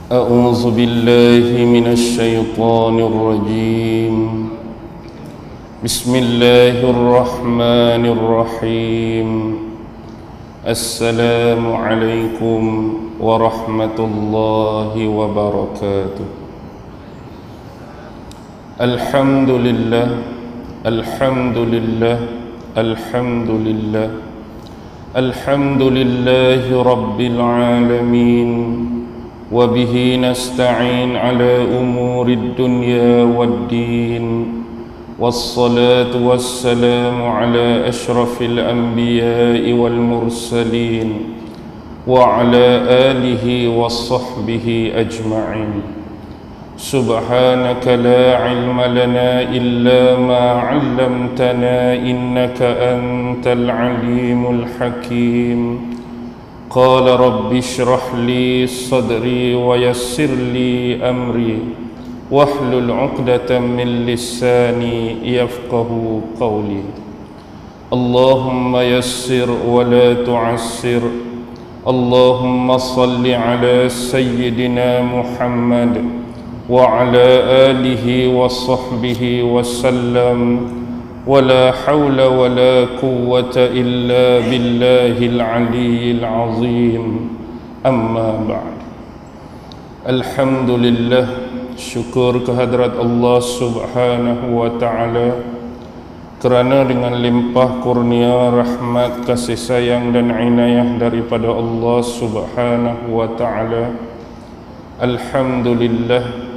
أعوذ بالله من الشيطان الرجيم. بسم الله الرحمن الرحيم. السلام عليكم ورحمة الله وبركاته. الحمد لله الحمد لله الحمد لله الحمد لله رب العالمين، وبه نستعين على أمور الدنيا والدين، والصلاة والسلام على أشرف الأنبياء والمرسلين وعلى آله وصحبه أجمعين. سبحانك لا علم لنا إلا ما علمتنا إنك أنت العليم الحكيم. قال رب اشرح لي صدري ويسر لي أمري واحلل عقدة من لساني يفقه قولي. اللهم يسر ولا تعسر. اللهم صل على سيدنا محمد وعلى آله وصحبه وسلم، ولا حول ولا قوة إلا بالله العلي العظيم. أما بعد. Alhamdulillah, syukur kehadrat Allah Subhanahu wa ta'ala kerana dengan limpah kurnia, rahmat, kasih sayang dan inayah daripada Allah Subhanahu wa ta'ala, alhamdulillah,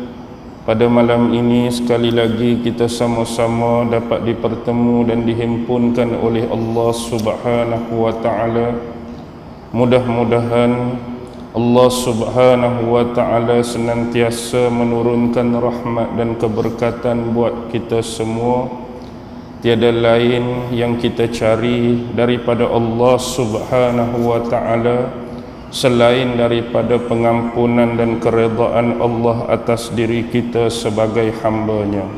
pada malam ini sekali lagi kita sama-sama dapat dipertemu dan dihimpunkan oleh Allah Subhanahu wa ta'ala. Mudah-mudahan Allah Subhanahu wa ta'ala senantiasa menurunkan rahmat dan keberkatan buat kita semua. Tiada lain yang kita cari daripada Allah Subhanahu wa ta'ala selain daripada pengampunan dan keredaan Allah atas diri kita sebagai hamba-Nya.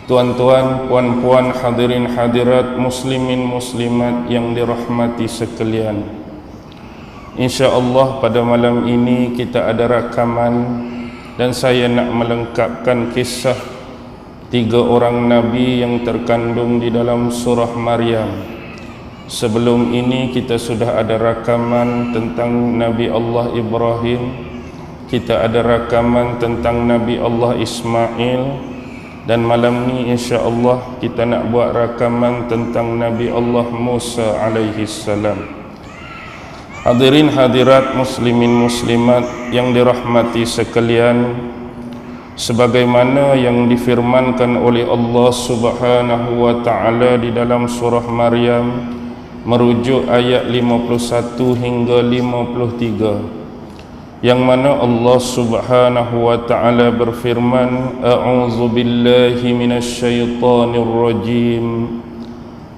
Tuan-tuan, puan-puan, hadirin hadirat, muslimin muslimat yang dirahmati sekalian, InsyaAllah pada malam ini kita ada rakaman dan saya nak melengkapkan kisah 3 orang Nabi yang terkandung di dalam surah Maryam. Sebelum ini kita sudah ada rakaman tentang Nabi Allah Ibrahim, kita ada rakaman tentang Nabi Allah Ismail, dan malam ni insya-Allah kita nak buat rakaman tentang Nabi Allah Musa alaihi salam. Hadirin hadirat, muslimin muslimat yang dirahmati sekalian, sebagaimana yang difirmankan oleh Allah Subhanahu wa ta'ala di dalam surah Maryam merujuk ayat 51 hingga 53, yang mana Allah Subhanahu wa ta'ala berfirman, a'udzu billahi minasyaitonir rajim,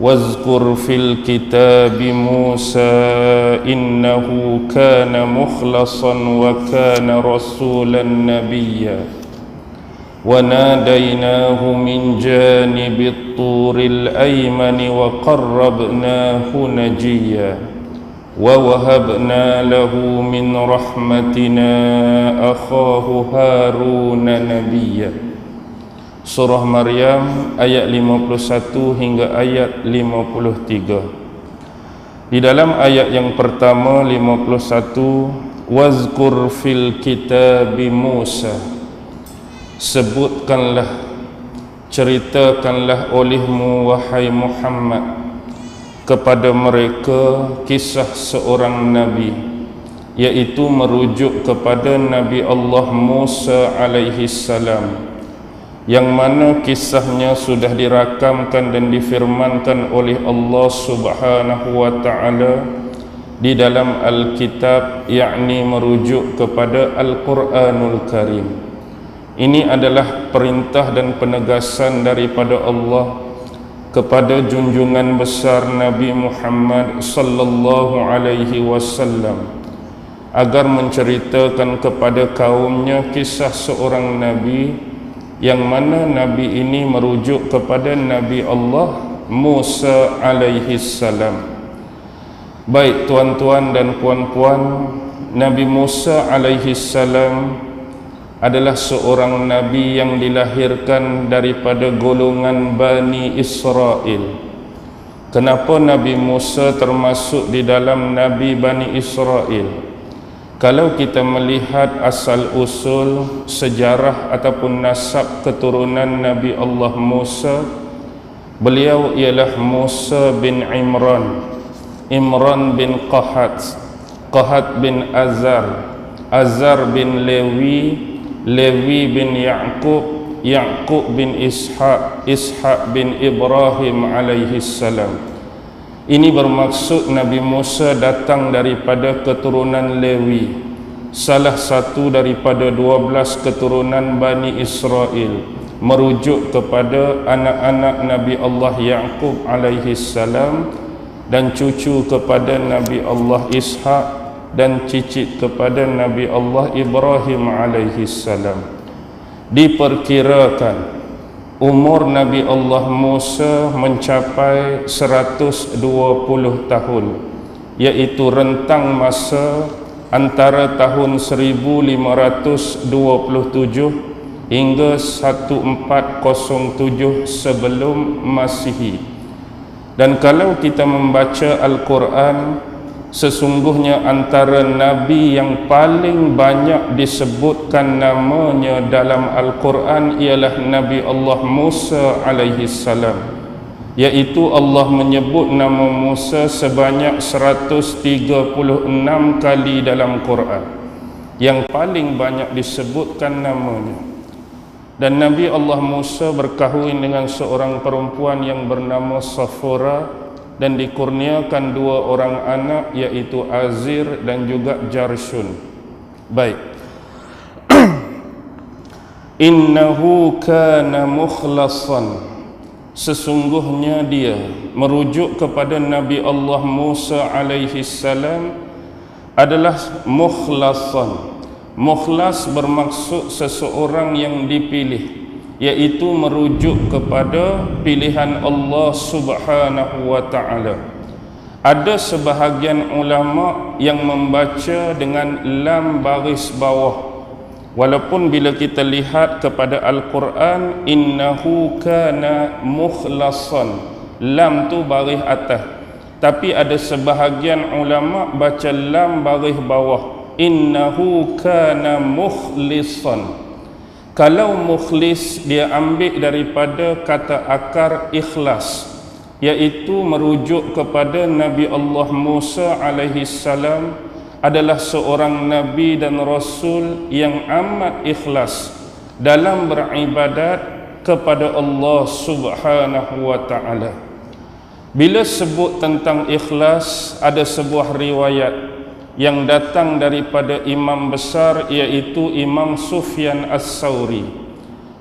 wazkur fil kitabi Musa innahu kana mukhlasan wa kana rasulan nabiyya wa nadainahu min janibi turil aymani wa qarrabnahu najiyya wa wahabna lahu min rahmatina akhahu Haruna nabiyya. Surah Maryam ayat 51 hingga ayat 53. Di dalam ayat yang pertama 51, wazkur fil kitabi Musa, sebutkanlah, ceritakanlah olehmu wahai Muhammad kepada mereka kisah seorang nabi, yaitu merujuk kepada Nabi Allah Musa alaihi salam, yang mana kisahnya sudah dirakamkan dan difirmankan oleh Allah Subhanahu wa ta'ala di dalam Alkitab, yakni merujuk kepada Al-Quranul Karim. Ini adalah perintah dan penegasan daripada Allah kepada junjungan besar Nabi Muhammad sallallahu alaihi wasallam agar menceritakan kepada kaumnya kisah seorang nabi, yang mana nabi ini merujuk kepada Nabi Allah Musa alaihi salam. Baik tuan-tuan dan puan-puan, Nabi Musa alaihi salam adalah seorang nabi yang dilahirkan daripada golongan Bani Israel. Kenapa Nabi Musa termasuk di dalam Nabi Bani Israel? Kalau kita melihat asal usul sejarah ataupun nasab keturunan Nabi Allah Musa, beliau ialah Musa bin Imran, Imran bin Qahat, Qahat bin Azar, Azar bin Lewi, Lewi bin Ya'qub, Ya'qub bin Ishaq, Ishaq bin Ibrahim alaihi salam. Ini bermaksud Nabi Musa datang daripada keturunan Lewi, salah satu daripada 12 keturunan Bani Israel, merujuk kepada anak-anak Nabi Allah Ya'qub alaihi salam dan cucu kepada Nabi Allah Ishaq dan cicit kepada Nabi Allah Ibrahim alaihi salam. Diperkirakan umur Nabi Allah Musa mencapai 120 tahun, iaitu rentang masa antara tahun 1527 hingga 1407 sebelum Masihi. Dan kalau kita membaca Al-Quran, sesungguhnya antara Nabi yang paling banyak disebutkan namanya dalam Al-Quran ialah Nabi Allah Musa alaihi salam, iaitu Allah menyebut nama Musa sebanyak 136 kali dalam Quran, yang paling banyak disebutkan namanya. Dan Nabi Allah Musa berkahwin dengan seorang perempuan yang bernama Safura dan dikurniakan 2 orang anak, iaitu Azir dan juga Jarshun. Baik. Innahu kana mukhlasan, sesungguhnya dia, merujuk kepada Nabi Allah Musa alaihi salam, adalah mukhlasan. Mukhlas bermaksud seseorang yang dipilih, iaitu merujuk kepada pilihan Allah Subhanahu wa ta'ala. Ada sebahagian ulama yang membaca dengan lam baris bawah, walaupun bila kita lihat kepada Al-Quran, innahu kana mukhlasan, lam tu baris atas, tapi ada sebahagian ulama baca lam baris bawah, innahu kana mukhlisan. Kalau mukhlis dia ambil daripada kata akar ikhlas, iaitu merujuk kepada Nabi Allah Musa alaihi salam adalah seorang nabi dan rasul yang amat ikhlas dalam beribadat kepada Allah Subhanahu wa ta'ala. Bila sebut tentang ikhlas, ada sebuah riwayat yang datang daripada imam besar, iaitu Imam Sufyan As-Sawri.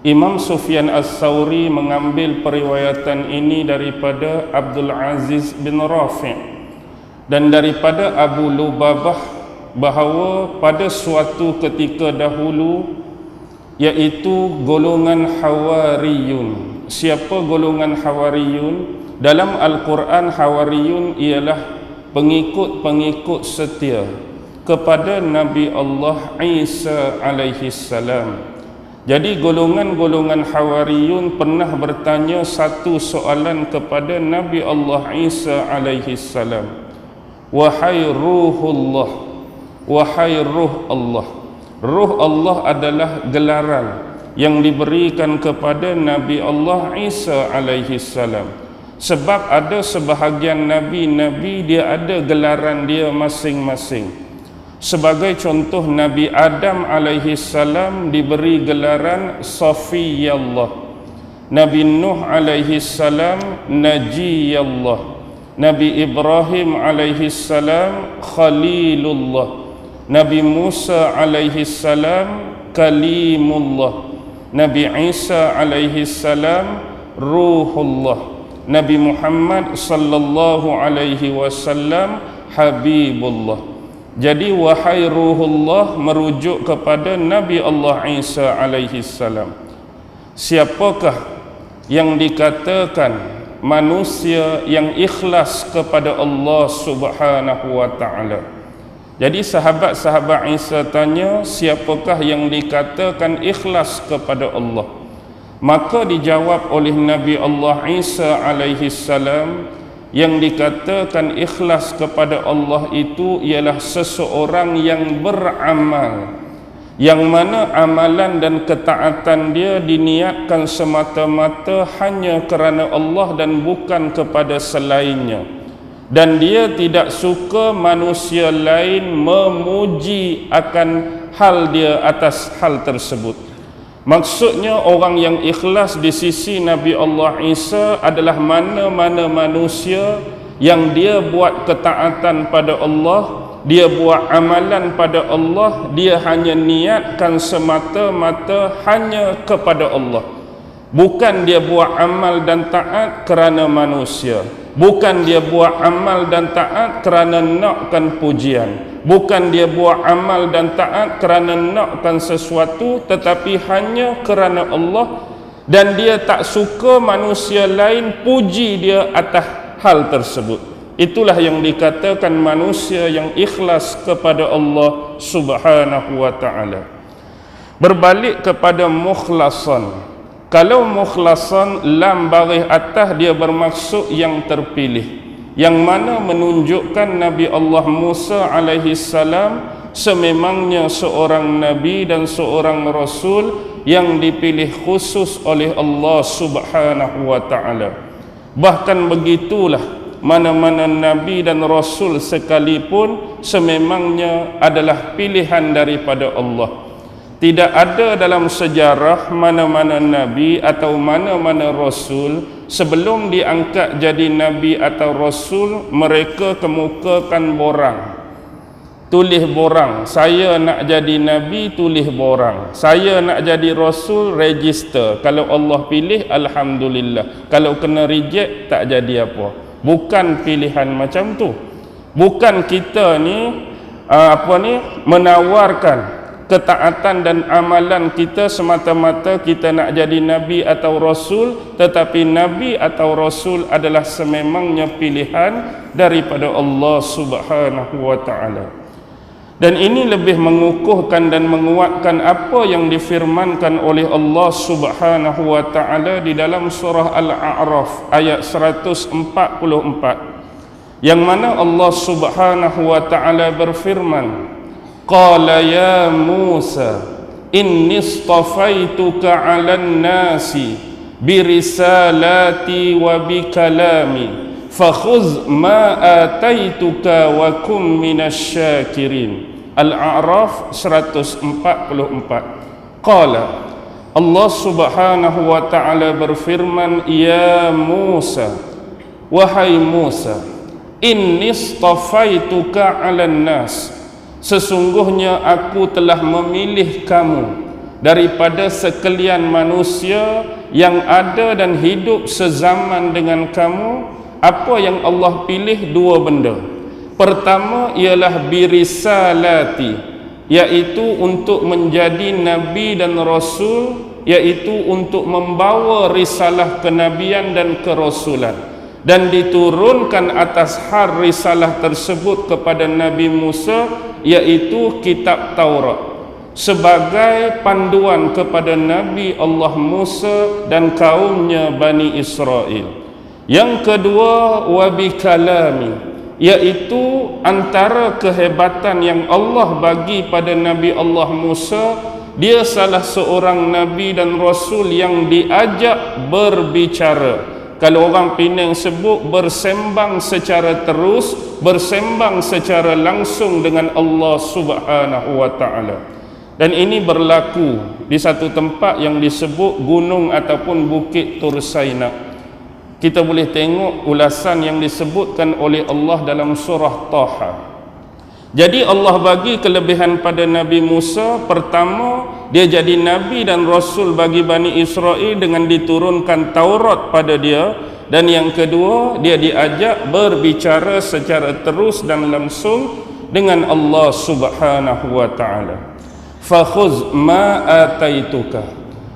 Imam Sufyan As-Sawri mengambil periwayatan ini daripada Abdul Aziz bin Rafi' dan daripada Abu Lubabah, bahawa pada suatu ketika dahulu, iaitu golongan Hawariyun. Siapa golongan Hawariyun? Dalam Al-Quran, Hawariyun ialah pengikut-pengikut setia kepada Nabi Allah Isa alaihi salam. Jadi golongan-golongan Hawariyun pernah bertanya satu soalan kepada Nabi Allah Isa alaihi salam. Wahai ruhullah, wahai ruh Allah. Ruh Allah adalah gelaran yang diberikan kepada Nabi Allah Isa alaihi salam. Sebab ada sebahagian nabi-nabi dia ada gelaran dia masing-masing. Sebagai contoh, Nabi Adam alaihi salam diberi gelaran Safiyallah, Nabi Nuh alaihi salam Najiyallah, Nabi Ibrahim alaihi salam Khalilullah, Nabi Musa alaihi salam Kalimullah, Nabi Isa alaihi salam Ruhullah, Nabi Muhammad sallallahu alaihi wasallam Habibullah. Jadi wahai ruhullah merujuk kepada Nabi Allah Isa alaihi salam. Siapakah yang dikatakan manusia yang ikhlas kepada Allah Subhanahu wa ta'ala? Jadi sahabat-sahabat Isa tanya, siapakah yang dikatakan ikhlas kepada Allah? Maka dijawab oleh Nabi Allah Isa alaihi salam, yang dikatakan ikhlas kepada Allah itu ialah seseorang yang beramal, yang mana amalan dan ketaatan dia diniatkan semata-mata hanya kerana Allah dan bukan kepada selainnya, dan dia tidak suka manusia lain memuji akan hal dia atas hal tersebut. Maksudnya orang yang ikhlas di sisi Nabi Allah Isa adalah mana-mana manusia yang dia buat ketaatan pada Allah, dia buat amalan pada Allah, dia hanya niatkan semata-mata hanya kepada Allah. Bukan dia buat amal dan taat kerana manusia, bukan dia buat amal dan taat kerana nakkan pujian, bukan dia buat amal dan taat kerana nakkan sesuatu, tetapi hanya kerana Allah, dan dia tak suka manusia lain puji dia atas hal tersebut. Itulah yang dikatakan manusia yang ikhlas kepada Allah Subhanahu wa ta'ala. Berbalik kepada mukhlasan, kalau mukhlasan lam baris atas dia bermaksud yang terpilih, yang mana menunjukkan Nabi Allah Musa alaihi salam sememangnya seorang nabi dan seorang rasul yang dipilih khusus oleh Allah Subhanahu wa ta'ala. Bahkan begitulah mana-mana nabi dan rasul sekalipun sememangnya adalah pilihan daripada Allah. Tidak ada dalam sejarah mana-mana nabi atau mana-mana rasul sebelum diangkat jadi nabi atau rasul mereka kemukakan borang, tulis borang, saya nak jadi nabi, tulis borang, saya nak jadi rasul, register. Kalau Allah pilih, alhamdulillah. Kalau kena reject, tak jadi apa. Bukan pilihan macam tu. Bukan kita ni menawarkan ketaatan dan amalan kita semata-mata kita nak jadi nabi atau rasul, tetapi nabi atau rasul adalah sememangnya pilihan daripada Allah Subhanahu wa ta'ala. Dan ini lebih mengukuhkan dan menguatkan apa yang difirmankan oleh Allah Subhanahu wa ta'ala di dalam surah Al-A'raf ayat 144, yang mana Allah Subhanahu wa ta'ala berfirman, qala ya Musa inni istafaituka 'alan nasi birisalati wa bikalami fakhudh ma ataituka wa kum minasyakirin. Al-A'raf 144. Qala, Allah Subhanahu wa ta'ala berfirman, ya Musa, wahai Musa, inni istafaituka 'alan nas, sesungguhnya aku telah memilih kamu daripada sekalian manusia yang ada dan hidup sezaman dengan kamu. Apa yang Allah pilih? Dua benda. Pertama ialah birisalati, iaitu untuk menjadi nabi dan rasul, iaitu untuk membawa risalah kenabian dan kerasulan, dan diturunkan atas hal risalah tersebut kepada Nabi Musa, iaitu kitab Taurat, sebagai panduan kepada Nabi Allah Musa dan kaumnya Bani Israel. Yang kedua, wabikalami, iaitu antara kehebatan yang Allah bagi pada Nabi Allah Musa, dia salah seorang nabi dan rasul yang diajak berbicara. Kalau orang Penang sebut bersembang secara terus, bersembang secara langsung dengan Allah Subhanahu wa ta'ala. Dan ini berlaku di satu tempat yang disebut gunung ataupun bukit Tur Saina. Kita boleh tengok ulasan yang disebutkan oleh Allah dalam surah Taha. Jadi Allah bagi kelebihan pada Nabi Musa. Pertama, dia jadi nabi dan rasul bagi Bani Israel dengan diturunkan Taurat pada dia. Dan yang kedua, dia diajak berbicara secara terus dan langsung dengan Allah Subhanahu wa ta'ala. Fakhuz ma ataituka,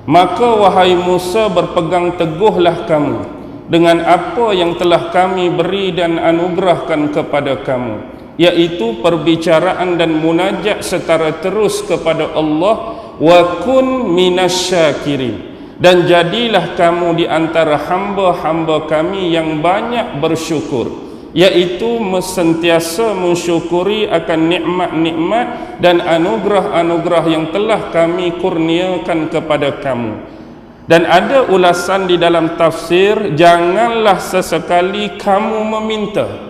maka wahai Musa, berpegang teguhlah kamu dengan apa yang telah kami beri dan anugerahkan kepada kamu. yaitu perbicaraan dan munajat secara terus kepada Allah. Wa kun minasyakirin, dan jadilah kamu di antara hamba-hamba kami yang banyak bersyukur, yaitu sentiasa mensyukuri akan nikmat-nikmat dan anugerah-anugerah yang telah kami kurniakan kepada kamu. Dan ada ulasan di dalam tafsir, janganlah sesekali kamu meminta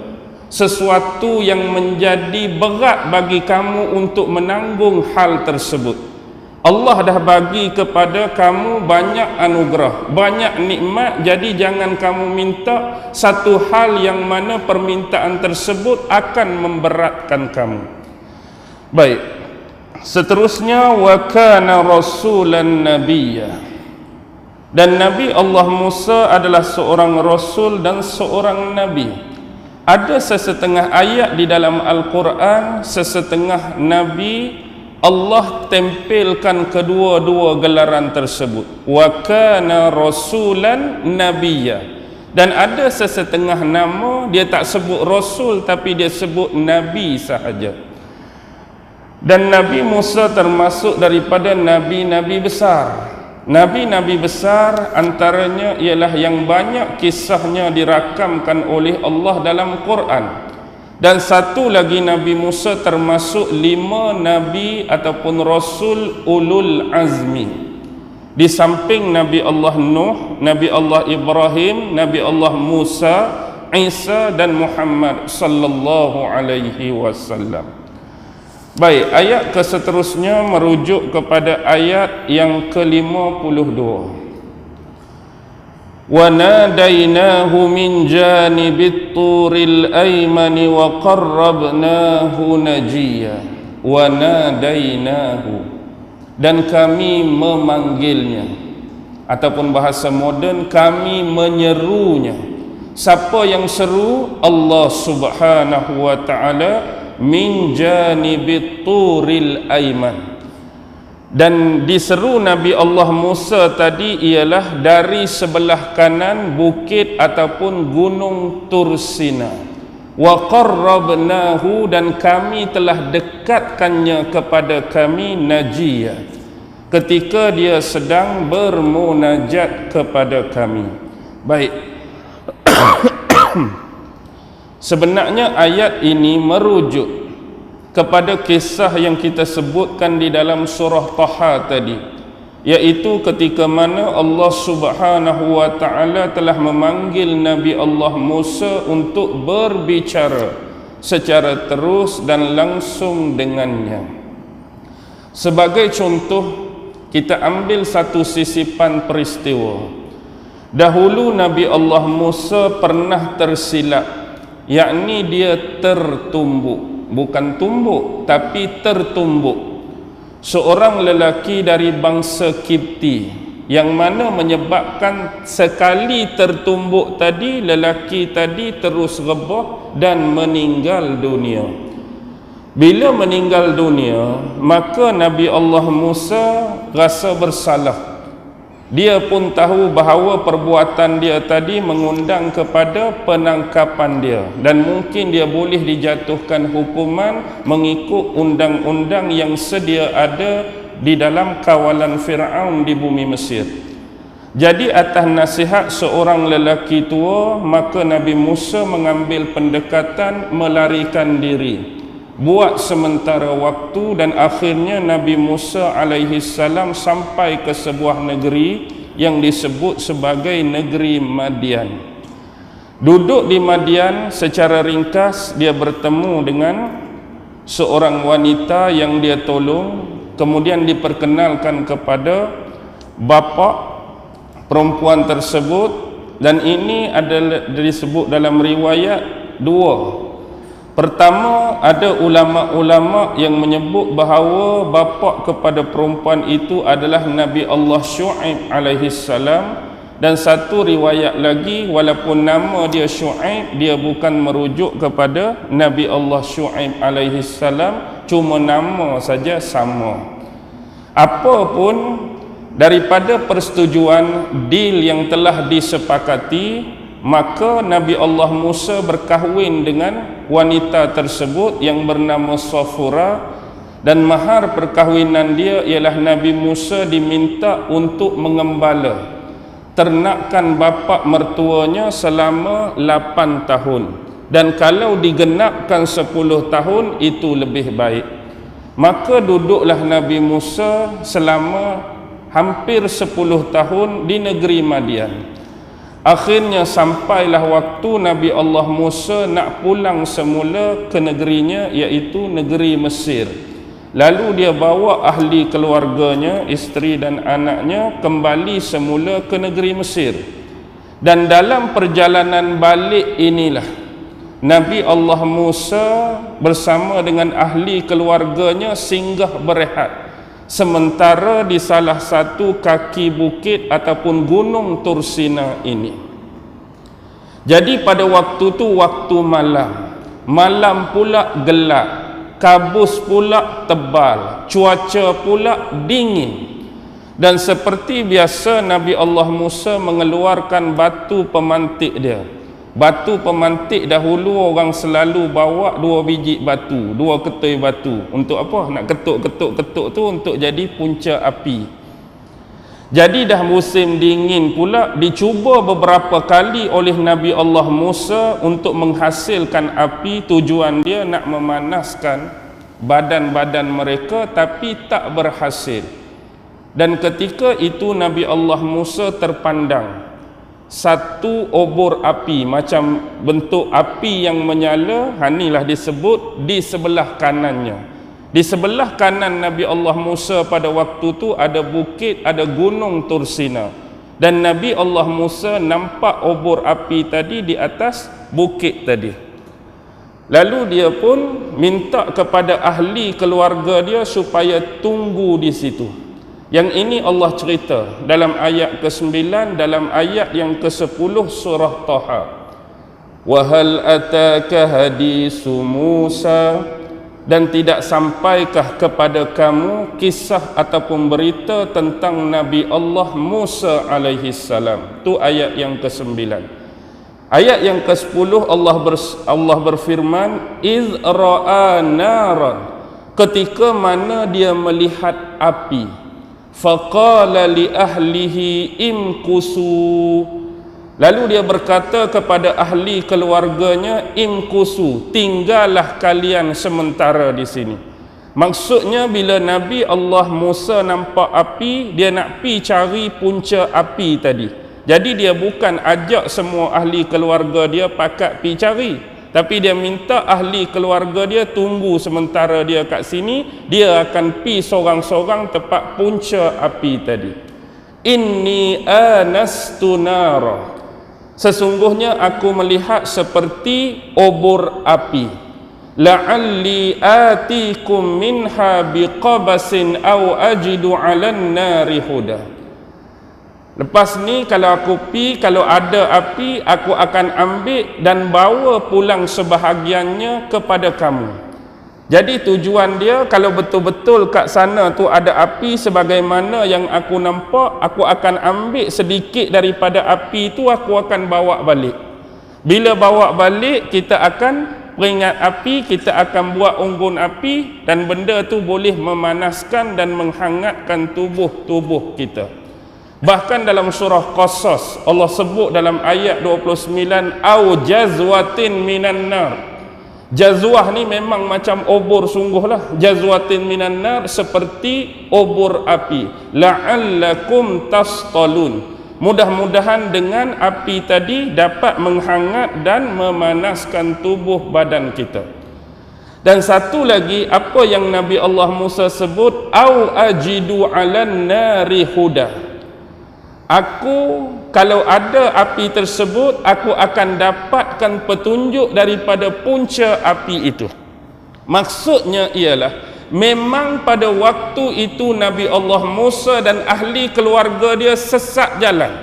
sesuatu yang menjadi berat bagi kamu untuk menanggung hal tersebut. Allah dah bagi kepada kamu banyak anugerah, banyak nikmat, jadi jangan kamu minta satu hal yang mana permintaan tersebut akan memberatkan kamu. Baik, seterusnya, wa kana rasulan nabiyya, dan Nabi Allah Musa adalah seorang rasul dan seorang nabi. Ada sesetengah ayat di dalam Al-Quran, sesetengah nabi Allah tempelkan kedua-dua gelaran tersebut, wa kana rasulan nabiyya. Dan ada sesetengah nama dia tak sebut rasul tapi dia sebut nabi sahaja. Dan Nabi Musa termasuk daripada nabi-nabi besar. Nabi-nabi besar antaranya ialah yang banyak kisahnya dirakamkan oleh Allah dalam Quran. Dan satu lagi Nabi Musa termasuk 5 nabi ataupun rasul ulul azmi. Di samping Nabi Allah Nuh, Nabi Allah Ibrahim, Nabi Allah Musa, Isa dan Muhammad sallallahu alaihi wasallam. Baik, ayat keseterusnya merujuk kepada ayat yang ke-52. وَنَادَيْنَاهُ مِنْ جَانِبِ الطُّورِ الْأَيْمَنِ وَقَرَّبْنَاهُ نَجِيًّا. وَنَادَيْنَاهُ, dan kami memanggilnya, ataupun bahasa moden, kami menyerunya. Siapa yang seru? Allah Subhanahu wa ta'ala. Min janibit turil aiman, dan diseru Nabi Allah Musa tadi ialah dari sebelah kanan bukit ataupun gunung Tursina. Wa qarrabnahu, dan kami telah dekatkannya kepada kami, najiyah, ketika dia sedang bermunajat kepada kami. Baik. Sebenarnya ayat ini merujuk kepada kisah yang kita sebutkan di dalam surah Taha tadi, yaitu ketika mana Allah Subhanahu wa ta'ala telah memanggil Nabi Allah Musa untuk berbicara secara terus dan langsung dengannya. Sebagai contoh, kita ambil satu sisipan peristiwa. Dahulu Nabi Allah Musa pernah tersilap, yakni dia tertumbuk, bukan tumbuk tapi tertumbuk. Seorang lelaki dari bangsa Kipti, yang mana menyebabkan sekali tertumbuk tadi, lelaki tadi terus rebah dan meninggal dunia. Bila meninggal dunia, maka Nabi Allah Musa rasa bersalah. Dia pun tahu bahawa perbuatan dia tadi mengundang kepada penangkapan dia, dan mungkin dia boleh dijatuhkan hukuman mengikut undang-undang yang sedia ada di dalam kawalan Fir'aun di bumi Mesir. Jadi atas nasihat seorang lelaki tua, maka Nabi Musa mengambil pendekatan melarikan diri, buat sementara waktu, dan akhirnya Nabi Musa alaihi salam sampai ke sebuah negeri yang disebut sebagai negeri Madian. Duduk di Madian, secara ringkas dia bertemu dengan seorang wanita yang dia tolong, kemudian diperkenalkan kepada bapa perempuan tersebut, dan ini adalah disebut dalam riwayat dua. Pertama, ada ulama-ulama yang menyebut bahawa bapa kepada perempuan itu adalah Nabi Allah Syu'aib alaihi salam, dan satu riwayat lagi, walaupun nama dia Syu'aib, dia bukan merujuk kepada Nabi Allah Syu'aib alaihi salam, cuma nama saja sama. Apapun daripada persetujuan deal yang telah disepakati, maka Nabi Allah Musa berkahwin dengan wanita tersebut yang bernama Safura, dan mahar perkahwinan dia ialah Nabi Musa diminta untuk mengembala ternakan bapa mertuanya selama 8 tahun, dan kalau digenapkan 10 tahun itu lebih baik. Maka duduklah Nabi Musa selama hampir 10 tahun di negeri Madian. Akhirnya sampailah waktu Nabi Allah Musa nak pulang semula ke negerinya, iaitu negeri Mesir. Lalu dia bawa ahli keluarganya, isteri dan anaknya kembali semula ke negeri Mesir. Dan dalam perjalanan balik inilah Nabi Allah Musa bersama dengan ahli keluarganya singgah berehat sementara di salah satu kaki bukit ataupun gunung Tursina ini. Jadi pada waktu tu waktu malam pula gelap, kabus pula tebal, cuaca pula dingin. Dan seperti biasa Nabi Allah Musa mengeluarkan batu pemantik dia. Batu pemantik dahulu orang selalu bawa 2 biji batu, 2 ketui batu. Untuk apa? Nak ketuk-ketuk-ketuk tu untuk jadi punca api. Jadi dah musim dingin pula, dicuba beberapa kali oleh Nabi Allah Musa untuk menghasilkan api. Tujuan dia nak memanaskan badan-badan mereka, tapi tak berhasil. Dan ketika itu Nabi Allah Musa terpandang satu obor api, macam bentuk api yang menyala. Inilah disebut di sebelah kanannya. Di sebelah kanan Nabi Allah Musa pada waktu tu ada bukit, ada gunung Tursina, dan Nabi Allah Musa nampak obor api tadi di atas bukit tadi. Lalu dia pun minta kepada ahli keluarga dia supaya tunggu di situ. Yang ini Allah cerita dalam ayat ke-9, dalam ayat yang ke-10 surah Taha. Wa hal ataka hadisu Musa, dan tidak sampaikah kepada kamu kisah ataupun berita tentang Nabi Allah Musa alaihi salam. Tu ayat yang ke-9. Ayat yang ke-10 Allah berfirman, iz ra'a naran, ketika mana dia melihat api. Faqala li ahlihi imkusu, lalu dia berkata kepada ahli keluarganya, imkusu, tinggallah kalian sementara di sini. Maksudnya bila Nabi Allah Musa nampak api, dia nak pi cari punca api tadi. Jadi dia bukan ajak semua ahli keluarga dia pakat pi cari, tapi dia minta ahli keluarga dia tunggu sementara dia kat sini. Dia akan pi sorang-sorang tepat punca api tadi. Inni anastu nara, sesungguhnya aku melihat seperti obor api. La'alli atikum minha biqabasin aw ajidu 'alan nari huda. Lepas ni kalau aku pi, kalau ada api, aku akan ambil dan bawa pulang sebahagiannya kepada kamu. Jadi tujuan dia, kalau betul-betul kat sana tu ada api sebagaimana yang aku nampak, aku akan ambil sedikit daripada api tu, aku akan bawa balik. Bila bawa balik, kita akan peringat api, kita akan buat unggun api, dan benda tu boleh memanaskan dan menghangatkan tubuh kita. Bahkan dalam surah Qasas Allah sebut dalam ayat 29, au jazwatin minan nar. Jazwah ni memang macam obor sungguhlah. Jazwatin minan nar, seperti obor api. La'allakum tastalun, mudah-mudahan dengan api tadi dapat menghangat dan memanaskan tubuh badan kita. Dan satu lagi, apa yang Nabi Allah Musa sebut, au ajidu 'alan nari huda. Aku, kalau ada api tersebut, aku akan dapatkan petunjuk daripada punca api itu. Maksudnya ialah, memang pada waktu itu Nabi Allah Musa dan ahli keluarga dia sesat jalan.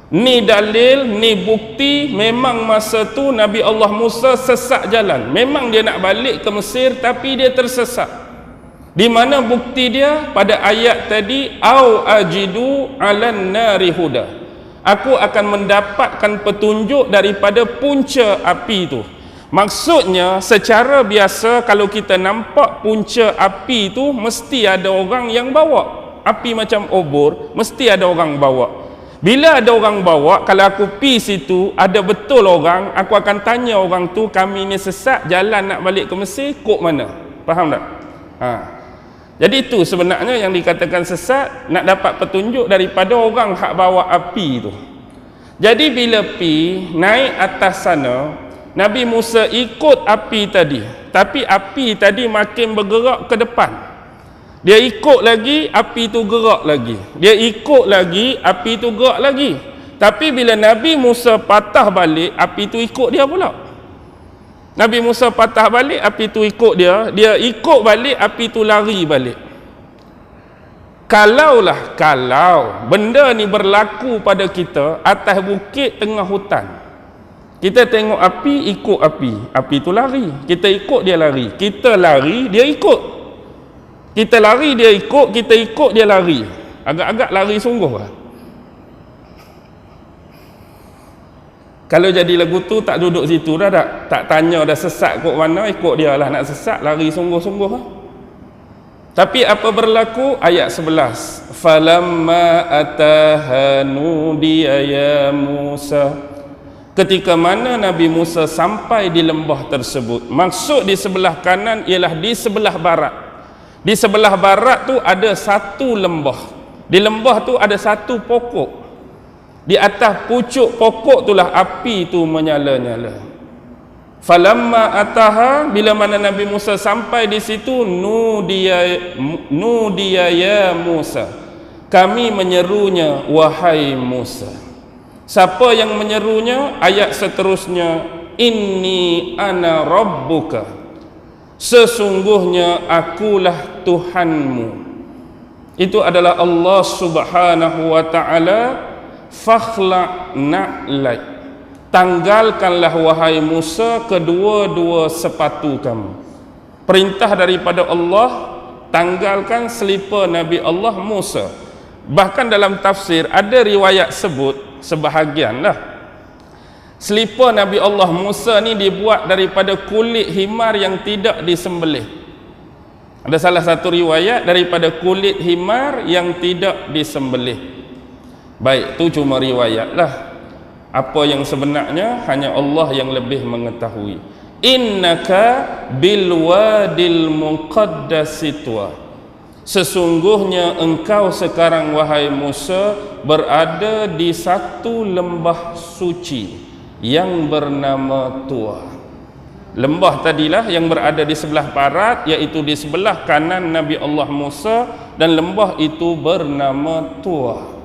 Ni dalil, ni bukti, memang masa tu Nabi Allah Musa sesat jalan. Memang dia nak balik ke Mesir, tapi dia tersesat. Di mana bukti dia? Pada ayat tadi, au ajidu 'alan nari huda. aku akan mendapatkan petunjuk daripada punca api itu. Maksudnya secara biasa kalau kita nampak punca api itu mesti ada orang yang bawa. Api macam obor, mesti ada orang bawa. Bila ada orang bawa, kalau aku pi situ, ada betul orang, aku akan tanya orang tu, kami ni sesat, jalan nak balik ke Mesir, kok mana? Faham tak? Jadi itu sebenarnya yang dikatakan sesat, nak dapat petunjuk daripada orang hak bawa api tu. Jadi bila pi, naik atas sana, Nabi Musa ikut api tadi. Tapi api tadi makin bergerak ke depan. Dia ikut lagi, api tu gerak lagi. Dia ikut lagi, api tu gerak lagi. Tapi bila Nabi Musa patah balik, api tu ikut dia pula. Nabi Musa patah balik, api tu ikut dia. Dia ikut balik, api tu lari balik. Kalau benda ni berlaku pada kita atas bukit tengah hutan. Kita tengok api, ikut api. Api tu lari. Kita ikut, dia lari. Kita lari, dia ikut. Kita lari, dia ikut. Kita ikut, dia lari. Agak-agak lari sungguh lah. Kalau jadi lagu tu tak duduk situ dah tak tanya dah sesat kok mana, ikut dia lah. Nak sesat, lari sungguh-sungguh lah. Tapi apa berlaku? Ayat 11. Falamma ataha nudiya ya Musa. Ketika mana Nabi Musa sampai di lembah tersebut. Maksud di sebelah kanan ialah di sebelah barat. Di sebelah barat tu ada satu lembah. Di lembah tu ada satu pokok. Di atas pucuk pokok itulah api tu menyala-nyala. Falamma ataha, bila mana Nabi Musa sampai di situ, nudiya ya Musa. Kami menyerunya, wahai Musa. Siapa yang menyerunya? Ayat seterusnya, inni ana rabbuka. Sesungguhnya akulah Tuhanmu. Itu adalah Allah Subhanahu wa ta'ala. Fakhla' na'lak. Tanggalkanlah wahai Musa kedua-dua sepatu kamu. Perintah daripada Allah, tanggalkan selipar Nabi Allah Musa. Bahkan dalam tafsir ada riwayat sebut sebahagian lah, selipar Nabi Allah Musa ni dibuat daripada kulit himar yang tidak disembelih. Ada salah satu riwayat daripada kulit himar yang tidak disembelih. Baik, tu cuma riwayat lah. Apa yang sebenarnya hanya Allah yang lebih mengetahui. Innaka bilwadil muqaddasi tuwa. Sesungguhnya engkau sekarang wahai Musa berada di satu lembah suci yang bernama Tuwa. Lembah tadilah yang berada di sebelah barat, iaitu di sebelah kanan Nabi Allah Musa, dan lembah itu bernama Tuwa.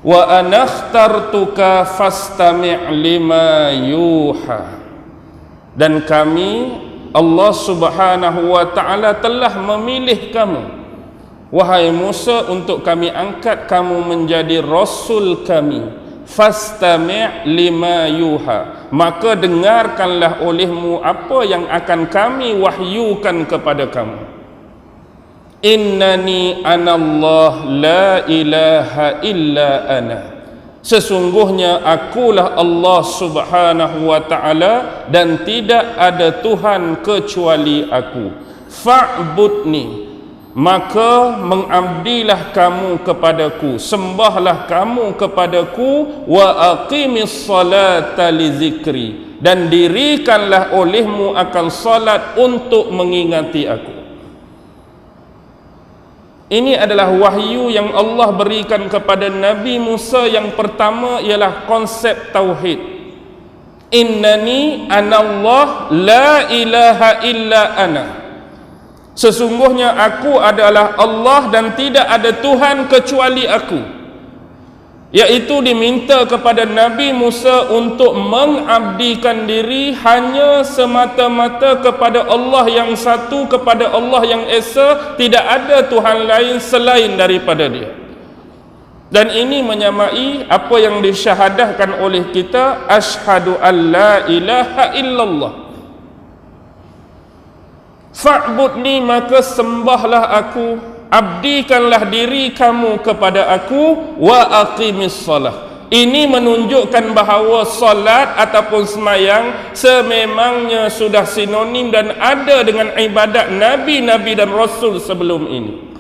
Wa anakhtartuka fastami' lima yuha. Dan kami, Allah Subhanahu wa ta'ala, telah memilih kamu wahai Musa untuk kami angkat kamu menjadi rasul kami. Fastami' lima yuha. Maka dengarkanlah olehmu apa yang akan kami wahyukan kepada kamu. Innani anallah la ilaha illa ana. Sesungguhnya akulah Allah Subhanahu wa ta'ala dan tidak ada Tuhan kecuali aku. Fa'budni. Maka mengabdilah kamu kepadaku, sembahlah kamu kepadaku, wa aqimis salata li zikri, dan dirikanlah olehmu akan salat untuk mengingati aku. Ini adalah wahyu yang Allah berikan kepada Nabi Musa. Yang pertama ialah konsep tauhid. Innani anallah la ilaha illa ana. Sesungguhnya aku adalah Allah dan tidak ada Tuhan kecuali aku. Iaitu diminta kepada Nabi Musa untuk mengabdikan diri hanya semata-mata kepada Allah yang satu, kepada Allah yang esa. Tidak ada Tuhan lain selain daripada dia. Dan ini menyamai apa yang disyahadahkan oleh kita, asyhadu an la ilaha illallah. Fa'budni, maka sembahlah aku. abdikanlah diri kamu kepada aku, wa aqimis salah. Ini menunjukkan bahawa solat ataupun semayang sememangnya sudah sinonim dan ada dengan ibadat Nabi-Nabi dan Rasul sebelum ini.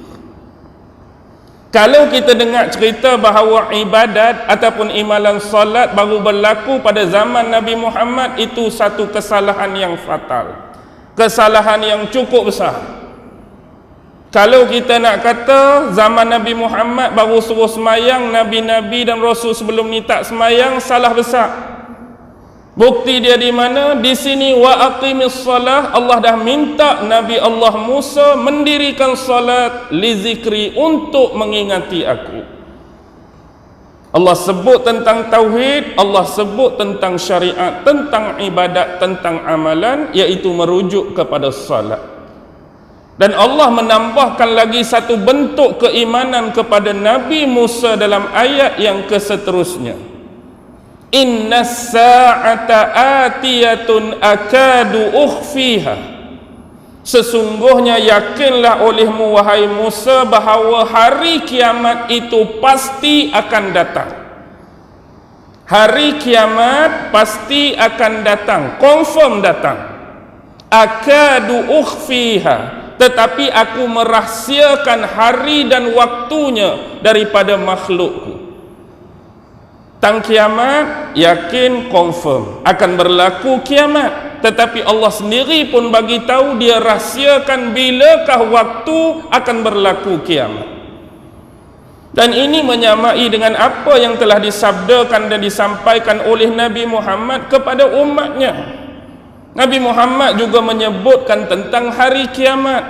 Kalau kita dengar cerita bahawa ibadat ataupun imalan solat baru berlaku pada zaman Nabi Muhammad, itu satu kesalahan yang fatal, kesalahan yang cukup besar. Kalau kita nak kata zaman Nabi Muhammad baru suruh semayang, Nabi-Nabi dan Rasul sebelum ni tak semayang, salah besar. Bukti dia di mana? Di sini, wa aqimis salah. Allah dah minta Nabi Allah Musa mendirikan salat li zikri, untuk mengingati aku. Allah sebut tentang tauhid, Allah sebut tentang syariat, tentang ibadat, tentang amalan, iaitu merujuk kepada salat. Dan Allah menambahkan lagi satu bentuk keimanan kepada Nabi Musa dalam ayat yang keseterusnya. Innas sa'ata atiyatun akadu ukhfiha. Sesungguhnya yakinlah olehmu wahai Musa bahawa hari kiamat itu pasti akan datang. Hari kiamat pasti akan datang, confirm datang. Akadu ukhfiha, tetapi aku merahsiakan hari dan waktunya daripada makhlukku. Tang kiamat, yakin, confirm akan berlaku kiamat, tetapi Allah sendiri pun bagi tahu dia rahsiakan bilakah waktu akan berlaku kiamat. Dan ini menyamai dengan apa yang telah disabdakan dan disampaikan oleh Nabi Muhammad kepada umatnya. Nabi Muhammad juga menyebutkan tentang hari kiamat,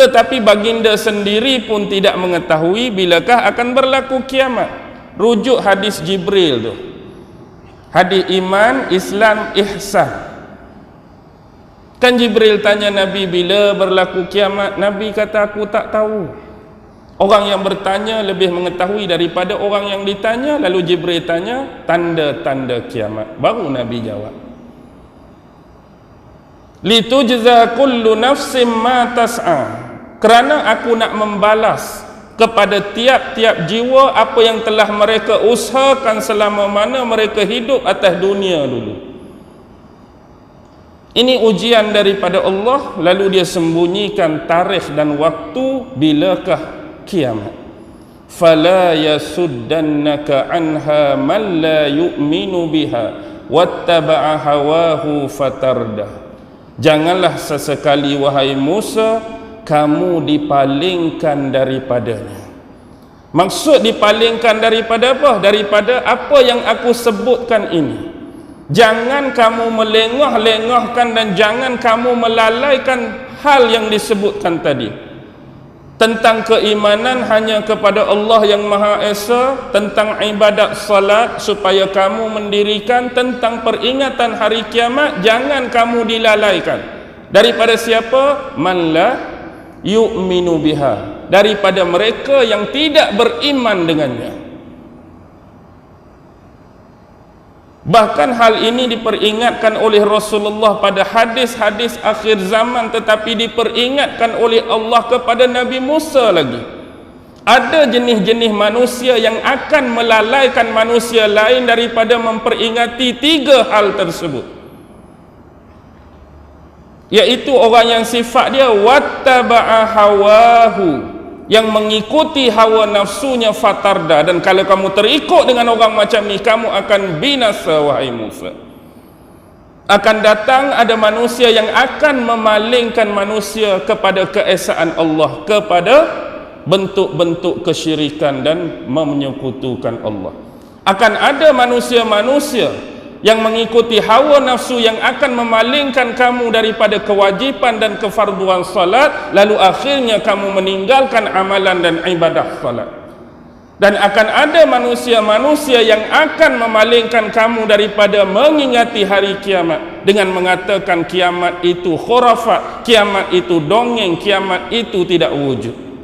tetapi baginda sendiri pun tidak mengetahui bilakah akan berlaku kiamat. Rujuk hadis Jibril tu, hadis iman, Islam, ihsan. Kan Jibril tanya Nabi bila berlaku kiamat, Nabi kata aku tak tahu. Orang yang bertanya lebih mengetahui daripada orang yang ditanya. Lalu Jibril tanya tanda-tanda kiamat, baru Nabi jawab, litujza kullu nafsim ma tas'a, kerana aku nak membalas kepada tiap-tiap jiwa apa yang telah mereka usahakan selama mana mereka hidup atas dunia dulu. Ini ujian daripada Allah, lalu dia sembunyikan tarikh dan waktu bilakah kiamat. Fala yasuddannaka anha man la yu'minu biha wattaba'a hawahu fatardah. Janganlah sesekali wahai Musa kamu dipalingkan daripadanya. Maksud dipalingkan daripada apa? Daripada apa yang aku sebutkan ini. Jangan kamu melengah-lengahkan dan jangan kamu melalaikan hal yang disebutkan tadi. Tentang keimanan hanya kepada Allah yang Maha Esa, tentang ibadat salat supaya kamu mendirikan, tentang peringatan hari kiamat jangan kamu dilalaikan. Daripada siapa? Man la yu'minu biha, daripada mereka yang tidak beriman dengannya. Bahkan hal ini diperingatkan oleh Rasulullah pada hadis-hadis akhir zaman, tetapi diperingatkan oleh Allah kepada Nabi Musa lagi. Ada jenis-jenis manusia yang akan melalaikan manusia lain daripada memperingati tiga hal tersebut, iaitu orang yang sifat dia wattaba'a hawahu, yang mengikuti hawa nafsunya, fatarda. Dan kalau kamu terikut dengan orang macam ni, kamu akan binasa wahai Musa. Akan datang ada manusia yang akan memalingkan manusia kepada keesaan Allah, kepada bentuk-bentuk kesyirikan dan menyekutukan Allah. Akan ada manusia-manusia yang mengikuti hawa nafsu yang akan memalingkan kamu daripada kewajipan dan kefarduan salat, lalu akhirnya kamu meninggalkan amalan dan ibadah salat. Dan akan ada manusia-manusia yang akan memalingkan kamu daripada mengingati hari kiamat dengan mengatakan kiamat itu khurafat, kiamat itu dongeng, kiamat itu tidak wujud.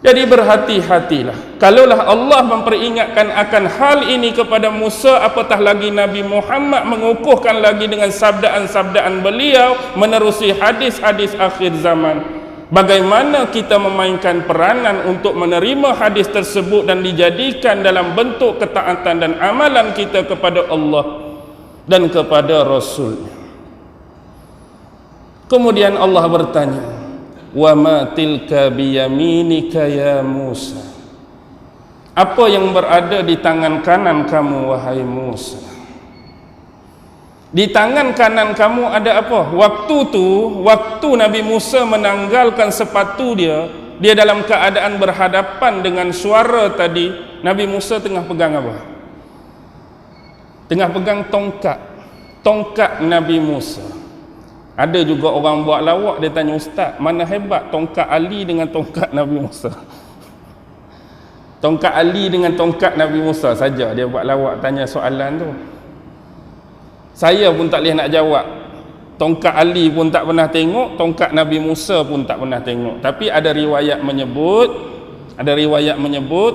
Jadi berhati-hatilah. Kalaulah Allah memperingatkan akan hal ini kepada Musa, apatah lagi Nabi Muhammad mengukuhkan lagi dengan sabdaan-sabdaan beliau menerusi hadis-hadis akhir zaman. Bagaimana kita memainkan peranan untuk menerima hadis tersebut dan dijadikan dalam bentuk ketaatan dan amalan kita kepada Allah dan kepada Rasul. Kemudian Allah bertanya, wa ma tilka biyaminika ya Musa, apa yang berada di tangan kanan kamu wahai Musa? Di tangan kanan kamu ada apa? Waktu Nabi Musa menanggalkan sepatu dia dalam keadaan berhadapan dengan suara tadi. Nabi Musa tengah pegang apa? Tengah pegang tongkat Nabi Musa. Ada juga orang buat lawak, dia tanya, ustaz, mana hebat tongkat Ali dengan tongkat Nabi Musa? Tongkat Ali dengan tongkat Nabi Musa saja dia buat lawak tanya soalan tu. Saya pun tak boleh nak jawab. Tongkat Ali pun tak pernah tengok, tongkat Nabi Musa pun tak pernah tengok. Tapi ada riwayat menyebut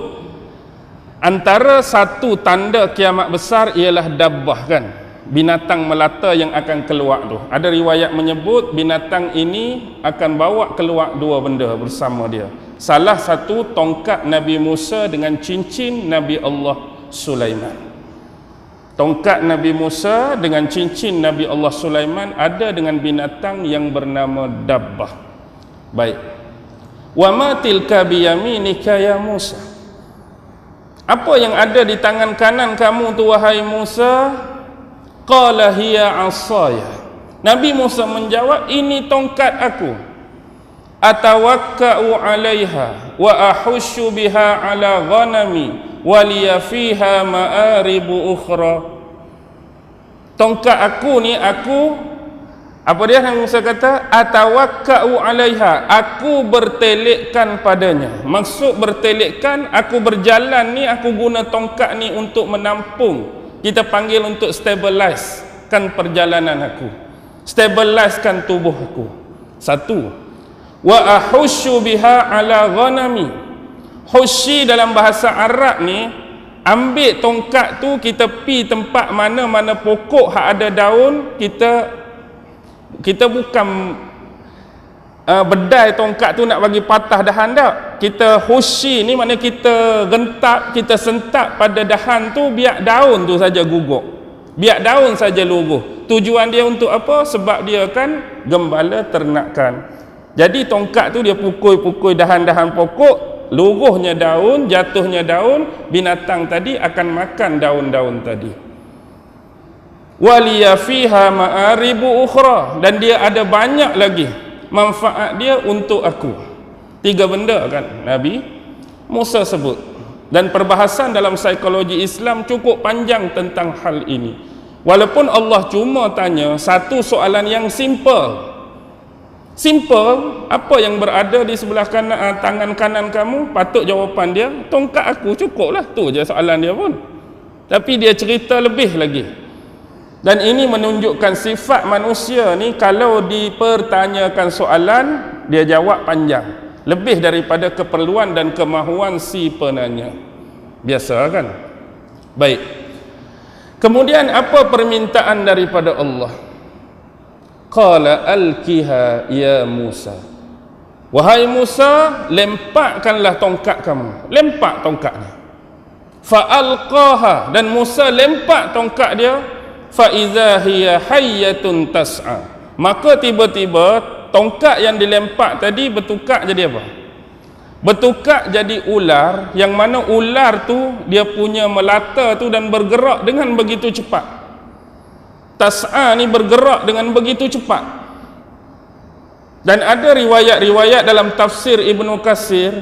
antara satu tanda kiamat besar ialah dabbah, kan, binatang melata yang akan keluar tu. Ada riwayat menyebut binatang ini akan bawa keluar dua benda bersama dia. Salah satu tongkat Nabi Musa dengan cincin Nabi Allah Sulaiman. Tongkat Nabi Musa dengan cincin Nabi Allah Sulaiman ada dengan binatang yang bernama dabbah. Baik. Wa ma tilka biyaminika ya Musa. Apa yang ada di tangan kanan kamu tu wahai Musa? Qala hiya 'asaya. Nabi Musa menjawab, ini tongkat aku. Atawakka'u 'alaiha wa ahushu biha 'ala ghanami wa liya fiha ma'aribu ukhra. Tongkat aku ni, apa dia Nabi Musa kata? Atawakka'u 'alaiha, aku bertelekkan padanya. Maksud bertelekkan, aku berjalan ni, aku guna tongkat ni untuk menampung. Kita panggil untuk stabilize kan perjalanan aku, stabilize kan tubuh aku. Satu. Wa ahushu biha 'ala ghanami. Hushi dalam bahasa Arab ni, ambil tongkat tu, kita pi tempat mana-mana pokok hak ada daun, kita bukan bedai tongkat tu nak bagi patah dahan tak. Kita hushi ni maknanya kita gentap, kita sentak pada dahan tu, biar daun tu saja gugur, biar daun saja luruh. Tujuan dia untuk apa? Sebab dia kan gembala ternakan. Jadi tongkat tu dia pukul-pukul dahan-dahan pokok, luruhnya daun, jatuhnya daun, binatang tadi akan makan daun-daun tadi. Waliya fiha ma'aribu ukhra, dan dia ada banyak lagi manfaat dia untuk aku. 3 benda kan Nabi Musa sebut, dan perbahasan dalam psikologi Islam cukup panjang tentang hal ini. Walaupun Allah cuma tanya satu soalan yang simple, apa yang berada di sebelah kanan, tangan kanan kamu? Patut jawapan dia, tongkat aku, cukuplah, tu je soalan dia pun. Tapi dia cerita lebih lagi. Dan ini menunjukkan sifat manusia ni, kalau dipertanyakan soalan, dia jawab panjang, lebih daripada keperluan dan kemahuan si penanya. Biasa kan? Baik. Kemudian apa permintaan daripada Allah? Qala alkiha ya Musa. Wahai Musa, lemparkanlah tongkat kamu. Lempak tongkat ni. Fa'alqaha, dan Musa lempak tongkat dia. Fa'iza hiya hayyatun tas'a. Maka tiba-tiba tongkat yang dilempak tadi bertukar jadi apa? Bertukar jadi ular, yang mana ular tu dia punya melata tu dan bergerak dengan begitu cepat. Tas'a ni bergerak dengan begitu cepat. Dan ada riwayat-riwayat dalam tafsir Ibnu Katsir,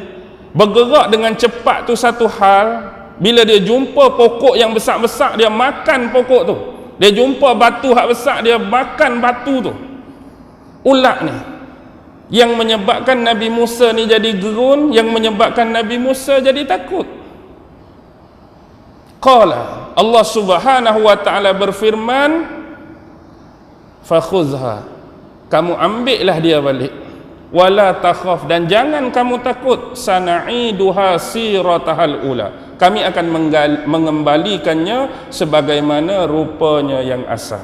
bergerak dengan cepat tu satu hal, bila dia jumpa pokok yang besar-besar, dia makan pokok tu. Dia jumpa batu hak besar, dia makan batu tu. Ular ni yang menyebabkan Nabi Musa ni jadi gerun, yang menyebabkan Nabi Musa jadi takut. Qala, Allah Subhanahu wa taala berfirman, fakhuzha, kamu ambillah dia balik, wala takhaf, dan jangan kamu takut, sana'iduha siratahal ula, kami akan mengembalikannya sebagaimana rupanya yang asal.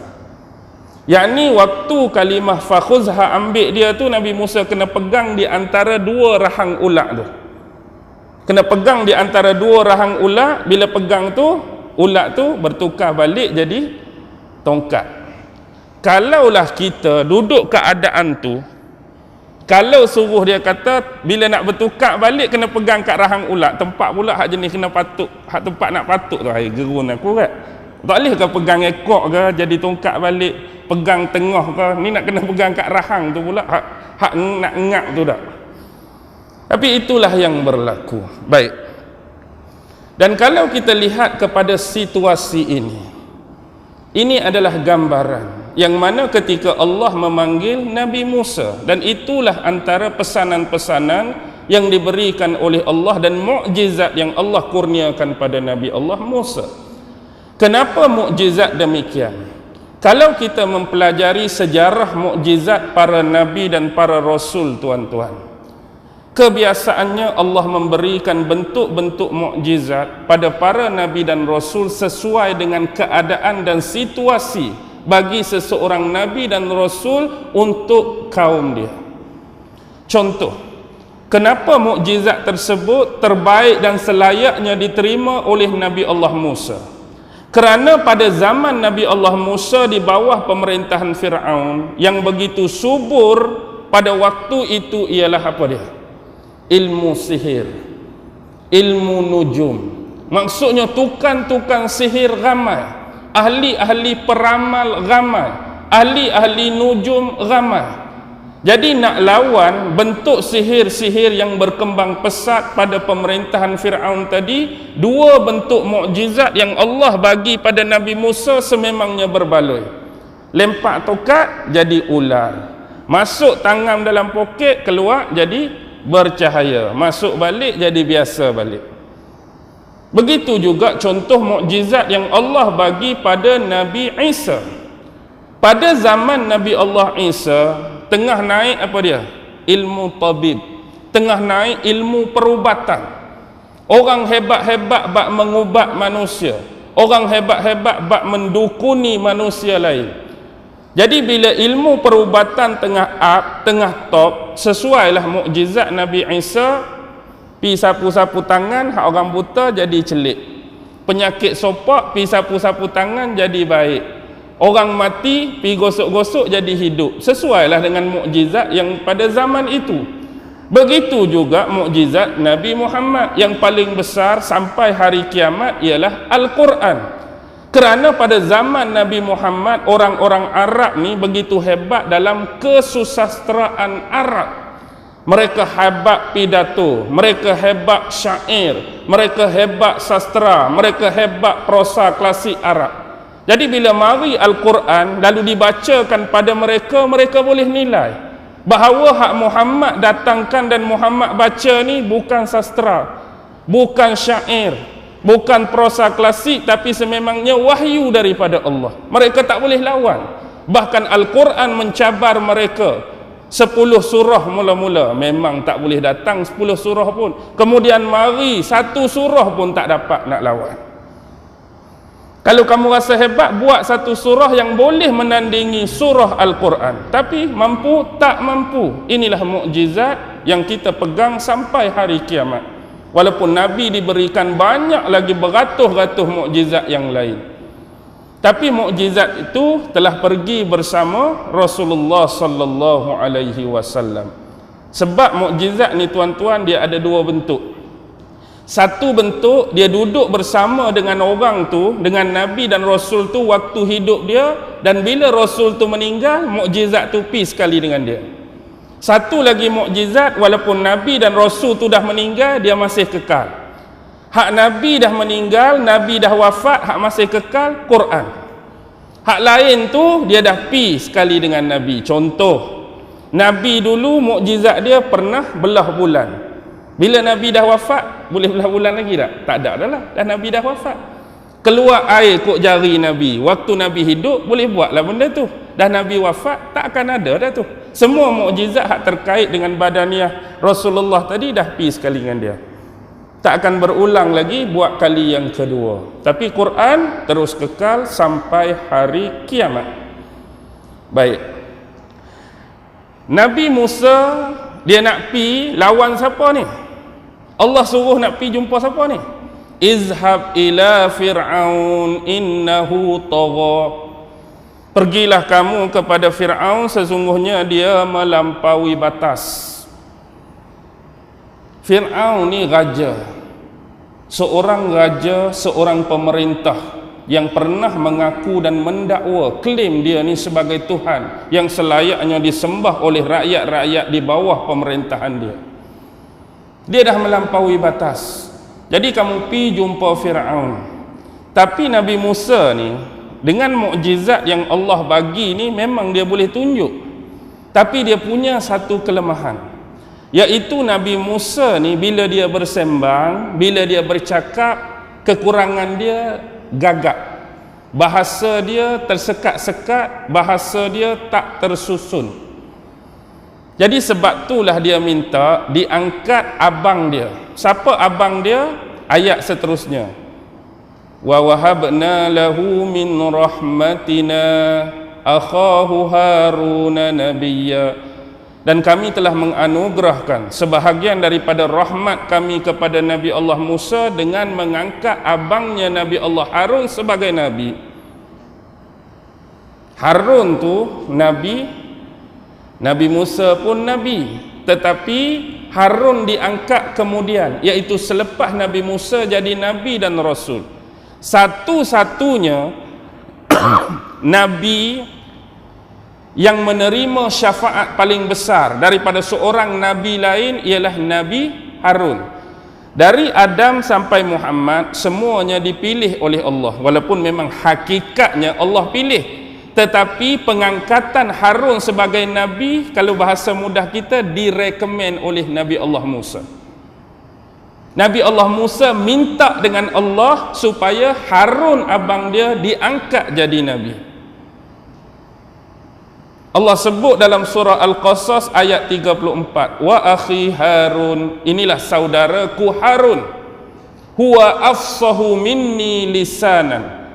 Yakni waktu kalimah fakhuzha ambil dia tu, Nabi Musa kena pegang di antara dua rahang ular tu. Kena pegang di antara dua rahang ular. Bila pegang tu, ular tu bertukar balik jadi tongkat. Kalaulah kita duduk keadaan tu, kalau suruh dia kata bila nak bertukar balik kena pegang kat rahang ular, tempat pula hak jenis kena patuk, hak tempat nak patuk tu, hai gerun aku kan. Tak boleh ke pegang ekor ke jadi tongkat balik, pegang tengah ke, ni nak kena pegang kat rahang tu pula, hak nak ngak tu tak. Tapi itulah yang berlaku. Baik. Dan kalau kita lihat kepada situasi ini adalah gambaran yang mana ketika Allah memanggil Nabi Musa, dan itulah antara pesanan-pesanan yang diberikan oleh Allah dan mukjizat yang Allah kurniakan pada Nabi Allah Musa. Kenapa mukjizat demikian? Kalau kita mempelajari sejarah mukjizat para nabi dan para rasul, tuan-tuan, kebiasaannya Allah memberikan bentuk-bentuk mukjizat pada para nabi dan rasul sesuai dengan keadaan dan situasi bagi seseorang nabi dan rasul untuk kaum dia. Contoh, kenapa mukjizat tersebut terbaik dan selayaknya diterima oleh Nabi Allah Musa? Kerana pada zaman Nabi Allah Musa di bawah pemerintahan Fir'aun yang begitu subur pada waktu itu ialah apa dia? Ilmu sihir, ilmu nujum. Maksudnya tukang-tukang sihir ramai, ahli-ahli peramal ramai, ahli-ahli nujum ramai. Jadi nak lawan bentuk sihir-sihir yang berkembang pesat pada pemerintahan Fir'aun tadi, dua bentuk mukjizat yang Allah bagi pada Nabi Musa sememangnya berbaloi. Lempak tokat jadi ular, masuk tangan dalam poket, keluar jadi bercahaya, masuk balik jadi biasa balik. Begitu juga contoh mukjizat yang Allah bagi pada Nabi Isa. Pada zaman Nabi Allah Isa tengah naik apa dia? Ilmu tabib, tengah naik ilmu perubatan. Orang hebat-hebat bak mengubat manusia, orang hebat-hebat bak mendukuni manusia lain. Jadi bila ilmu perubatan tengah up, tengah top, sesuailah mukjizat Nabi Isa, pi sapu-sapu tangan hak orang buta jadi celik, penyakit sopak pi sapu-sapu tangan jadi baik, orang mati pi gosok-gosok jadi hidup. Sesuailah dengan mukjizat yang pada zaman itu. Begitu juga mukjizat Nabi Muhammad yang paling besar sampai hari kiamat ialah Al-Quran. Kerana pada zaman Nabi Muhammad orang-orang Arab ni begitu hebat dalam kesusastraan Arab. Mereka hebat pidato, mereka hebat syair, mereka hebat sastra, mereka hebat prosa klasik Arab. Jadi bila mari Al-Quran lalu dibacakan pada mereka, mereka boleh nilai bahawa hak Muhammad datangkan dan Muhammad baca ni bukan sastra, bukan syair, bukan prosa klasik, tapi sememangnya wahyu daripada Allah. Mereka tak boleh lawan. Bahkan Al-Quran mencabar mereka. 10 surah mula-mula memang tak boleh datang 10 surah pun. Kemudian mari 1 surah pun tak dapat nak lawan. Kalau kamu rasa hebat, buat 1 surah yang boleh menandingi surah Al-Quran. Tapi mampu tak mampu. Inilah mukjizat yang kita pegang sampai hari kiamat. Walaupun Nabi diberikan banyak lagi beratus-ratus mukjizat yang lain. Tapi mukjizat itu telah pergi bersama Rasulullah sallallahu alaihi wasallam. Sebab mukjizat ni tuan-tuan dia ada 2 bentuk. Satu bentuk dia duduk bersama dengan orang tu, dengan Nabi dan Rasul tu waktu hidup dia, dan bila Rasul tu meninggal, mukjizat tu pi sekali dengan dia. Satu lagi mukjizat, walaupun Nabi dan Rasul tu dah meninggal, dia masih kekal. Hak Nabi dah meninggal, Nabi dah wafat, hak masih kekal Quran. Hak lain tu dia dah pi sekali dengan Nabi. Contoh, Nabi dulu mukjizat dia pernah belah bulan. Bila Nabi dah wafat, boleh belah bulan lagi tak? Tak ada dah lah, dah Nabi dah wafat. Keluar air kok jari Nabi. Waktu Nabi hidup boleh buatlah benda tu. Dah Nabi wafat tak akan ada dah tu. Semua mukjizat hak terkait dengan badaniah Rasulullah tadi dah pi sekali dengan dia. Tak akan berulang lagi buat kali yang kedua. Tapi Quran terus kekal sampai hari kiamat. Baik. Nabi Musa dia nak pi lawan siapa ni? Allah suruh nak pi jumpa siapa ni? Izhab ila Fir'aun innahu tagha. Pergilah kamu kepada Fir'aun, sesungguhnya dia melampaui batas. Fir'aun ni raja, seorang pemerintah yang pernah mengaku dan mendakwa, klaim dia ni sebagai Tuhan yang selayaknya disembah oleh rakyat-rakyat di bawah pemerintahan dia. Dia dah melampaui batas. Jadi kamu pi jumpa Fir'aun. Tapi Nabi Musa ni dengan mukjizat yang Allah bagi ni memang dia boleh tunjuk. Tapi dia punya satu kelemahan, iaitu Nabi Musa ni bila dia bersembang, bila dia bercakap, kekurangan dia gagap. Bahasa dia tersekat-sekat, bahasa dia tak tersusun. Jadi sebab itulah dia minta diangkat abang dia. Siapa abang dia? Ayat seterusnya. Wa wahabna lahu min rahmatina akhahu Haruna nabiyya. Dan kami telah menganugerahkan sebahagian daripada rahmat kami kepada Nabi Allah Musa dengan mengangkat abangnya Nabi Allah Harun sebagai Nabi. Harun tu Nabi, Nabi Musa pun Nabi, tetapi Harun diangkat kemudian, iaitu selepas Nabi Musa jadi Nabi dan Rasul. Satu-satunya Nabi yang menerima syafaat paling besar daripada seorang Nabi lain ialah Nabi Harun. Dari Adam sampai Muhammad semuanya dipilih oleh Allah, walaupun memang hakikatnya Allah pilih, tetapi pengangkatan Harun sebagai Nabi, kalau bahasa mudah kita, direkomend oleh Nabi Allah Musa. Nabi Allah Musa minta dengan Allah supaya Harun abang dia diangkat jadi Nabi. Allah sebut dalam surah Al-Qasas ayat 34, wa akhi Harun, inilah saudaraku Harun, huwa afsahu minni lisanan,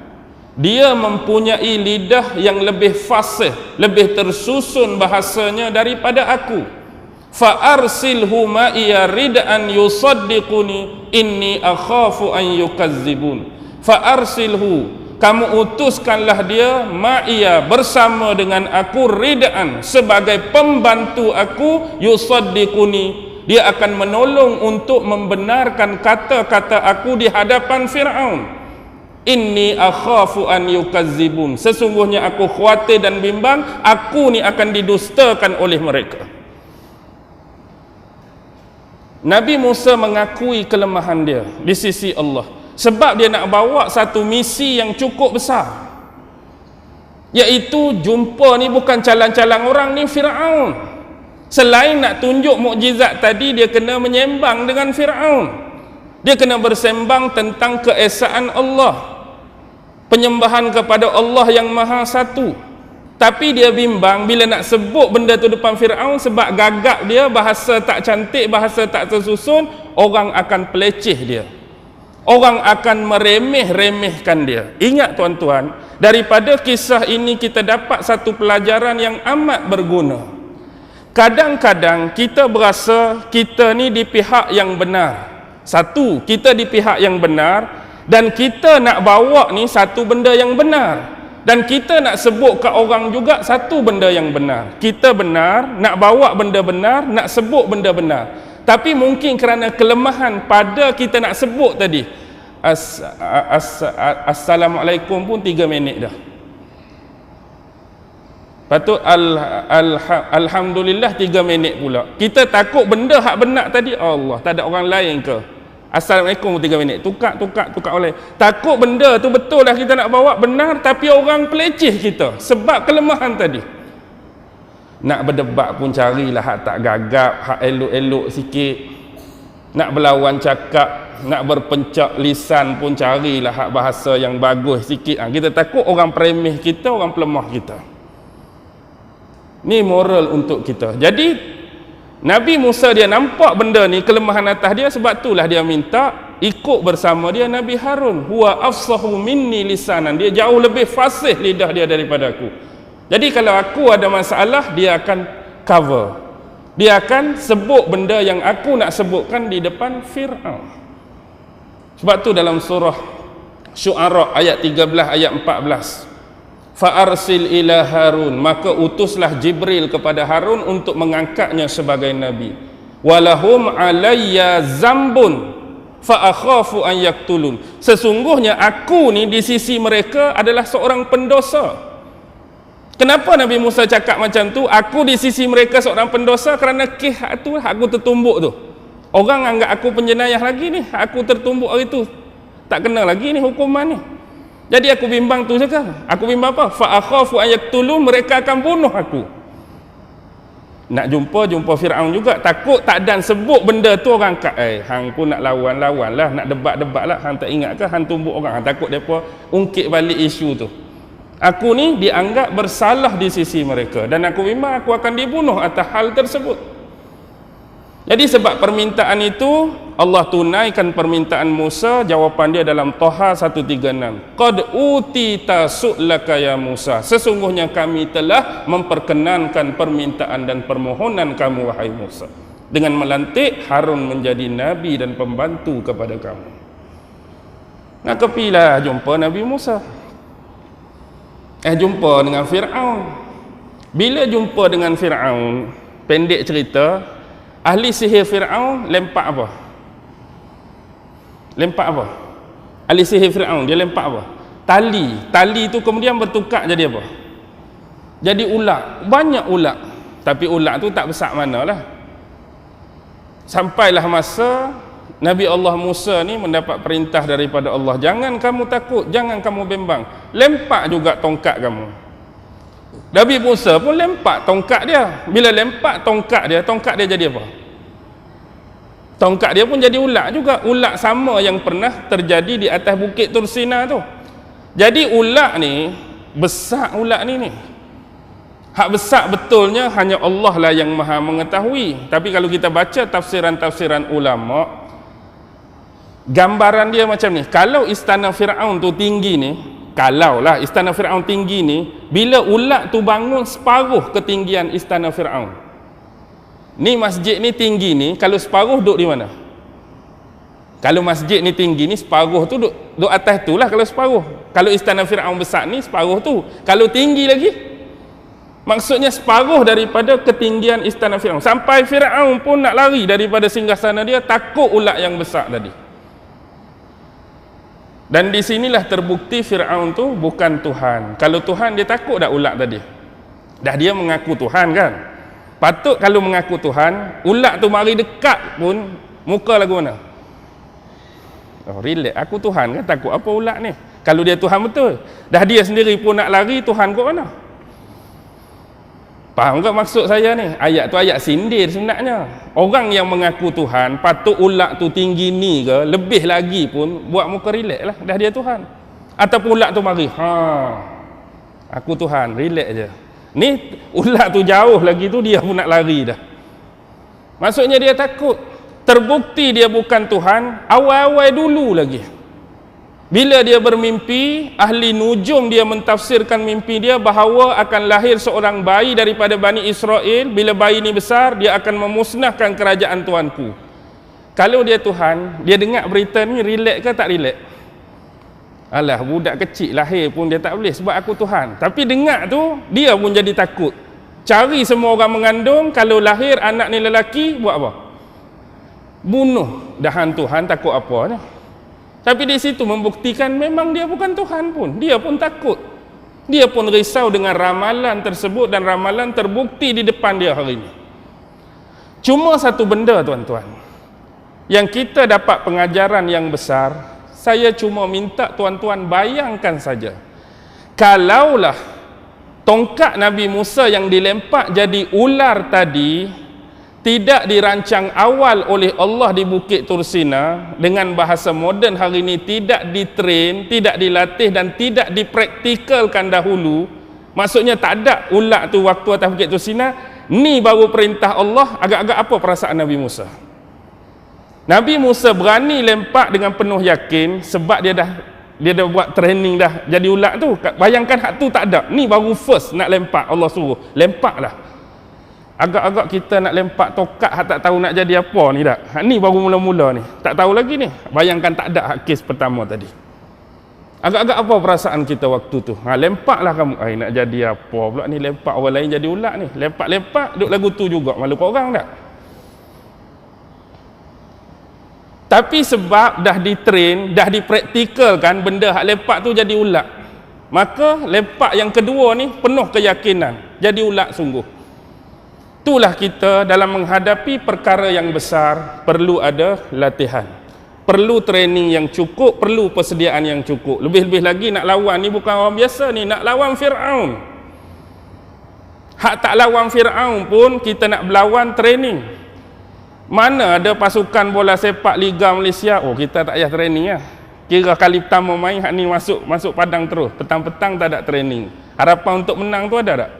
dia mempunyai lidah yang lebih fasih, lebih tersusun bahasanya daripada aku. Fa arsilhu ma'iya rid'an yusaddiquni inni akhafu an yukazzibun. Fa arsilhu, kamu utuskanlah dia ma'iya, bersama dengan aku, rid'an, sebagai pembantu aku, yusaddiquni, dia akan menolong untuk membenarkan kata-kata aku di hadapan Fir'aun. Inni akhafu an yukazzibun, sesungguhnya aku khawatir dan bimbang aku ni akan didustakan oleh mereka. Nabi Musa mengakui kelemahan dia di sisi Allah, sebab dia nak bawa satu misi yang cukup besar, iaitu jumpa ni bukan calang-calang orang, ni Fir'aun. Selain nak tunjuk mukjizat tadi, dia kena menyembang dengan Fir'aun. Dia kena bersembang tentang keesaan Allah, penyembahan kepada Allah yang Maha Satu. Tapi dia bimbang bila nak sebut benda tu depan Fir'aun, sebab gagap dia, bahasa tak cantik, bahasa tak tersusun, orang akan peleceh dia, orang akan meremeh-remehkan dia. Ingat tuan-tuan, daripada kisah ini kita dapat satu pelajaran yang amat berguna. Kadang-kadang kita berasa kita ni di pihak yang benar. Satu, kita di pihak yang benar, dan kita nak bawa ni satu benda yang benar, dan kita nak sebut ke orang juga satu benda yang benar. Kita benar, nak bawa benda benar, nak sebut benda benar. Tapi mungkin kerana kelemahan pada kita nak sebut tadi, Assalamualaikum pun 3 minit dah. Patut Alhamdulillah 3 minit pula. Kita takut benda hak benar tadi, Allah, tak ada orang lain ke? Assalamualaikum 3 minit, tukar oleh. Takut benda tu betul lah kita nak bawa benar, tapi orang peleceh kita sebab kelemahan tadi. Nak berdebat pun carilah hak tak gagap, hak elok-elok sikit. Nak berlawan cakap, nak berpencak lisan pun carilah hak bahasa yang bagus sikit. Kita takut orang peremeh kita, orang pelemah kita. Ni moral untuk kita. Jadi Nabi Musa dia nampak benda ni, kelemahan atas dia, sebab itulah dia minta ikut bersama dia Nabi Harun. Huwa afsahu minni lisanan, dia jauh lebih fasih lidah dia daripada aku. Jadi kalau aku ada masalah, dia akan cover. Dia akan sebut benda yang aku nak sebutkan di depan Fir'aun. Sebab tu dalam surah Syu'ara ayat 13 ayat 14, fa'arsil ila Harun, maka utuslah Jibril kepada Harun untuk mengangkatnya sebagai nabi. Walahum alayya zambun fa'akhafu an yaktulun, sesungguhnya aku ni di sisi mereka adalah seorang pendosa. Kenapa Nabi Musa cakap macam tu? Aku di sisi mereka seorang pendosa kerana kes tu aku tertumbuk tu. Orang anggap aku penjenayah lagi ni, aku tertumbuk hari tu, tak kena lagi ni hukuman ni. Jadi aku bimbang tu saja. Aku bimbang apa? Fa akhafu ayaktulun, mereka akan bunuh aku. Nak jumpa Firaun juga, takut tak dan sebut benda tu orang kat hang pun nak lawan lah, nak debat lah, hang tak ingat ke hang tumbuk orang, hang takut depa ungkit balik isu tu. Aku ni dianggap bersalah di sisi mereka dan aku bimbang aku akan dibunuh atas hal tersebut. Jadi sebab permintaan itu, Allah tunaikan permintaan Musa. Jawapan dia dalam Toha 136, qad utita su'laka ya Musa, sesungguhnya kami telah memperkenankan permintaan dan permohonan kamu wahai Musa, dengan melantik Harun menjadi nabi dan pembantu kepada kamu. Nak kepilah jumpa Nabi Musa, jumpa dengan Fir'aun. Bila jumpa dengan Fir'aun, pendek cerita, ahli sihir Fir'aun lempak apa? Ahli sihir Fir'aun dia lempak apa? Tali tu kemudian bertukar jadi apa? Jadi ulat, banyak ulat. Tapi ulat tu tak besar manalah. Sampailah masa Nabi Allah Musa ni mendapat perintah daripada Allah, jangan kamu takut, jangan kamu bimbang, lempak juga tongkat kamu. Nabi Musa pun lempak tongkat dia. Bila lempak tongkat dia jadi apa? Tongkat dia pun jadi ulat juga. Ulat sama yang pernah terjadi di atas bukit Tursina tu. Jadi ulat ni, besar ulat ni. Hak besar betulnya hanya Allah lah yang maha mengetahui. Tapi kalau kita baca tafsiran-tafsiran ulama, gambaran dia macam ni. Kalau istana Fir'aun tu tinggi ni, kalaulah istana Fir'aun tinggi ni, bila ulat tu bangun separuh ketinggian istana Fir'aun, ni masjid ni tinggi ni, kalau separuh duduk di mana? Kalau masjid ni tinggi ni, separuh tu duduk atas tu lah kalau separuh. Kalau istana Fir'aun besar ni, separuh tu. Kalau tinggi lagi, maksudnya separuh daripada ketinggian istana Fir'aun. Sampai Fir'aun pun nak lari daripada singgasana dia, takut ulat yang besar tadi. Dan di sinilah terbukti Fir'aun tu bukan Tuhan. Kalau Tuhan, dia takut dah ulat tadi. Dah dia mengaku Tuhan kan. Patut kalau mengaku Tuhan, ulat tu mari dekat pun, muka lagu mana? Oh, relax, aku Tuhan kan, takut apa ulat ni? Kalau dia Tuhan betul, dah dia sendiri pun nak lari, Tuhan kat mana? Faham tak maksud saya ni? Ayat tu ayat sindir sebenarnya. Orang yang mengaku Tuhan, patut ulat tu tinggi ni ke, lebih lagi pun buat muka relax lah, dah dia Tuhan. Ataupun ulat tu mari, aku Tuhan, relax je. Ni ulat tu jauh lagi tu, dia pun nak lari dah. Maksudnya dia takut. Terbukti dia bukan Tuhan awal-awal dulu lagi. Bila dia bermimpi, ahli nujum dia mentafsirkan mimpi dia bahawa akan lahir seorang bayi daripada Bani Israel. Bila bayi ni besar, dia akan memusnahkan kerajaan Tuanku. Kalau dia Tuhan, dia dengar berita ni, relax ke tak relax? Alah, budak kecil lahir pun dia tak boleh sebab aku Tuhan. Tapi dengar tu, dia pun jadi takut. Cari semua orang mengandung, kalau lahir anak ni lelaki, buat apa? Bunuh. Dahan Tuhan takut apa ni? Tapi di situ membuktikan memang dia bukan Tuhan pun. Dia pun takut. Dia pun risau dengan ramalan tersebut, dan ramalan terbukti di depan dia hari ini. Cuma satu benda tuan-tuan, yang kita dapat pengajaran yang besar. Saya cuma minta tuan-tuan bayangkan saja, kalaulah tongkat Nabi Musa yang dilempak jadi ular tadi tidak dirancang awal oleh Allah di Bukit Tursina, dengan bahasa moden hari ini, tidak ditrain, tidak dilatih dan tidak dipraktikalkan dahulu, maksudnya tak ada ulat tu waktu atas Bukit Tursina, ni baru perintah Allah, agak-agak apa perasaan Nabi Musa? Nabi Musa berani lempak dengan penuh yakin sebab dia dah dia dah buat training dah jadi ulat tu. Bayangkan hak tu tak ada. Ni baru first nak lempak, Allah suruh. Lempaklah. Agak-agak kita nak lempak tokat hak tak tahu nak jadi apa ni dah. Hak ni baru mula-mula ni. Tak tahu lagi ni. Bayangkan tak ada hak kes pertama tadi. Agak-agak apa perasaan kita waktu tu? Lempaklah kamu. Nak jadi apa pula ni, lempak orang lain jadi ulat ni. Lempak-lempak duk lagu tu juga. Malu kau orang tak? Tapi sebab dah ditrain, dah dipraktikalkan benda hak lempak tu jadi ulat. Maka lempak yang kedua ni penuh keyakinan. Jadi ulat sungguh. Itulah kita dalam menghadapi perkara yang besar perlu ada latihan. Perlu training yang cukup, perlu persediaan yang cukup. Lebih-lebih lagi nak lawan ni bukan orang biasa ni, nak lawan Fir'aun. Hak tak lawan Fir'aun pun kita nak berlawan training. Mana ada pasukan bola sepak Liga Malaysia, kita tak payah training lah. Kira kali pertama main, hak ni masuk padang terus. Petang-petang tak ada training. Harapan untuk menang tu ada tak?